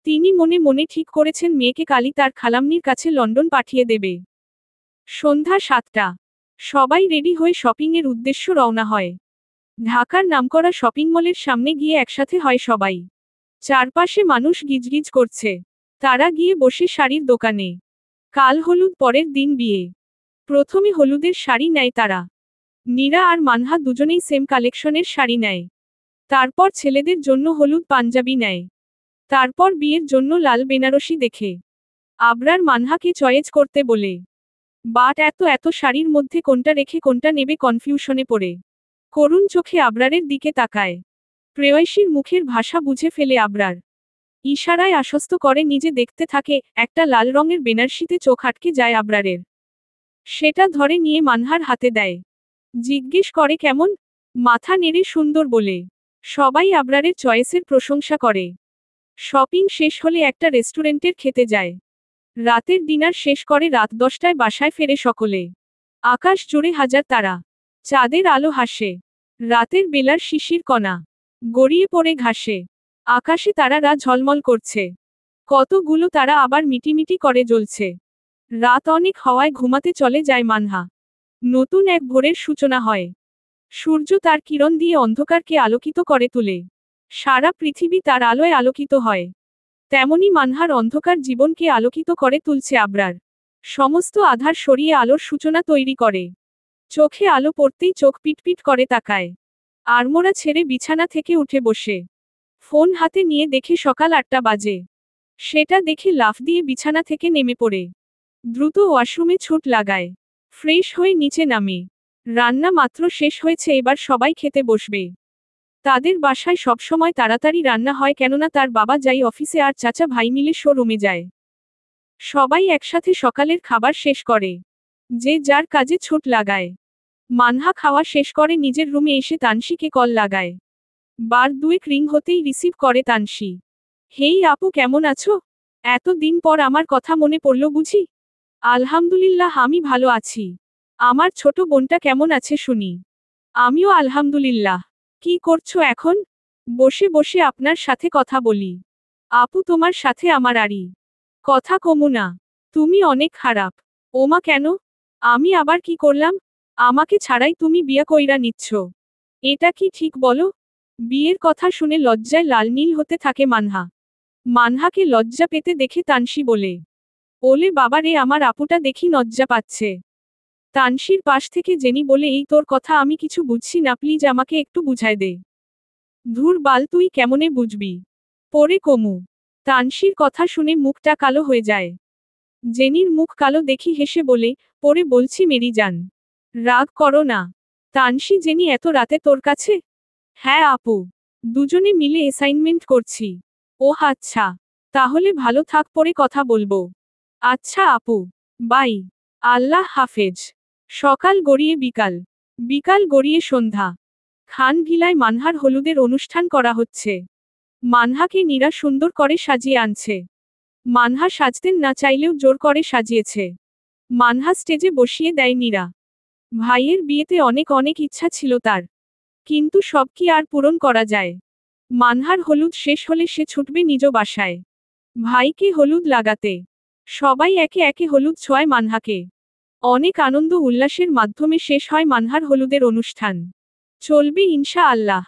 তিনি মনে মনে ঠিক করেছেন মেয়েকে কালই তার খালাম্নির কাছে লন্ডন পাঠিয়ে দেবে। সন্ধ্যা 7টা। সবাই রেডি হয়ে শপিংয়ের উদ্দেশ্য রওনা হয়। ঢাকার নামকরা শপিং মলের সামনে গিয়ে একসাথে হয় সবাই। চারপাশে মানুষ গিজগিজ করছে। তারা গিয়ে বসে শাড়ির দোকানে। কাল হলুদ, পরের দিন বিয়ে। প্রথমে হলুদের শাড়ি নেয় তারা। নীরা আর মানহা দুজনেই সেম কালেকশনের শাড়ি নেয়। তারপর ছেলেদের জন্য হলুদ পাঞ্জাবি নেয়। তারপর বিয়ের জন্য লাল বেনারসি দেখে আবরার মানহাকে চয়েস করতে বলে। বাট এত এত শাড়ির মধ্যে কোনটা রেখে কোনটা নেবে কনফিউশনে পড়ে করুণ চোখে আবরারের দিকে তাকায়। প্রেয়সীর মুখের ভাষা বুঝে ফেলে আবরার। ইশারায় আশ্বস্ত করে নিজে দেখতে থাকে। একটা লাল রঙের বেনারসিতে চোখ আটকে যায় আবরারের। সেটা ধরে নিয়ে মানহার হাতে দেয়। জিজ্ঞেস করে কেমন? মাথা নেড়ে সুন্দর বলে। সবাই আবরারের চয়েসের প্রশংসা করে। শপিং শেষ হলে একটা রেস্টুরেন্টের খেতে যায়। রাতের ডিনার শেষ করে রাত 10টায় বাসায় ফেরে সকলে। আকাশ জুড়ে হাজার তারা। চাঁদের আলো হাসে। রাতের বেলার শিশির কণা গড়িয়ে পড়ে ঘাসে। আকাশে তারারা ঝলমল করছে। কতগুলো তারা আবার মিটিমিটি করে জ্বলছে। রাত অনেক হওয়ায় ঘুমাতে চলে যায় মানহা। নতুন এক ভোরের সূচনা হয়। সূর্য তার কিরণ দিয়ে অন্ধকারকে আলোকিত করে তুলে। সারা পৃথিবী তার আলোয় আলোকিত হয়। তেমনি মানহার অন্ধকার জীবনকে আলোকিত করে তুলছে আবরার। সমস্ত আধার সরিয়ে আলোর সূচনা তৈরি করে। চোখে আলো পড়তেই চোখ পিটপিট করে তাকায়। আড়মোড়া ছেড়ে বিছানা থেকে উঠে বসে ফোন হাতে নিয়ে দেখে সকাল 8টা বাজে। সেটা দেখে লাফ দিয়ে বিছানা থেকে নেমে পড়ে দ্রুত ওয়াশরুমে ছুট লাগায়। ফ্রেশ হয়ে নিচে নামে। রান্না মাত্র শেষ হয়েছে, এবার সবাই খেতে বসবে। তাদের বাসায় সবসময় তাড়াতাড়ি রান্না হয়, কেননা তার বাবা যায় অফিসে আর চাচা ভাই মিলে শোরুমে যায়। সবাই একসাথে সকালের খাবার শেষ করে যে যার কাজে ছুট লাগায়। মানহা খাওয়া শেষ করে নিজের রুমে এসে তানসিকে কল লাগায়। বার দুয়েক রিং হতেই রিসিভ করে তানসি। হেই আপু, কেমন আছো? এত দিন পর আমার কথা মনে পড়ল বুঝি? আলহামদুলিল্লাহ, আমি ভালো আছি। আমার ছোট বোনটা কেমন আছে শুনি? আমিও আলহামদুলিল্লাহ। কি করছো এখন? বসে বসে আপনার সাথে কথা বলি। আপু, তোমার সাথে আমার আরই কথা কমু না। তুমি অনেক খারাপ। ওমা, কেন? আমি আবার কি করলাম? আমাকে ছাড়াই তুমি বিয়া কইরা নিচ্ছ। এটা কি ঠিক বলো? বিয়ের কথা শুনে লজ্জায় লাল নীল হতে থাকে মানহা। মানহাকে লজ্জা পেতে দেখে তানসি বলে, ওলে বাবা রে, আমার আপুটা দেখি লজ্জা পাচ্ছে। তানসির পাশ থেকে জেনি বলে, এই তোর কথা আমি কিছু বুঝছি না, প্লিজ আমাকে একটু বুঝায় দে। ধুর বাল, তুই কেমনে বুঝবি? পরে কমু। তানসির কথা শুনে মুখটা কালো হয়ে যায়। জেনির মুখ কালো দেখি হেসে বলে, পরে বলছি মেরি জান। রাগ করো না। তানসি, জেনি এত রাতে তোর কাছে? হ্যাঁ আপু, দুজনে মিলে অ্যাসাইনমেন্ট করছি। ওহ আচ্ছা, তাহলে ভালো থাক, পরে কথা বলবো। আচ্ছা আপু, বাই। আল্লাহ হাফেজ। সকাল গড়িয়ে বিকাল, বিকাল গড়িয়ে সন্ধ্যা। খান ভিলায় মানহার হলুদের অনুষ্ঠান করা হচ্ছে। মানহাকে নীরা সুন্দর করে সাজিয়ে আনছে। মানহা সাজতেন না চাইলেও জোর করে সাজিয়েছে। মানহা স্টেজে বসিয়ে দেয় নীরা। ভাইয়ের বিয়েতে অনেক অনেক ইচ্ছা ছিল তার, কিন্তু সব কি আর পূরণ করা যায়? মানহার হলুদ শেষ হলে সে ছুটবে নিজ বাসায় ভাইকে হলুদ লাগাতে। সবাই একে একে হলুদ ছোঁয়ায় মানহাকে। অনেক আনন্দ উল্লাসের মাধ্যমে শেষ হয় মানহার হলুদের অনুষ্ঠান। চলবে ইনশা আল্লাহ।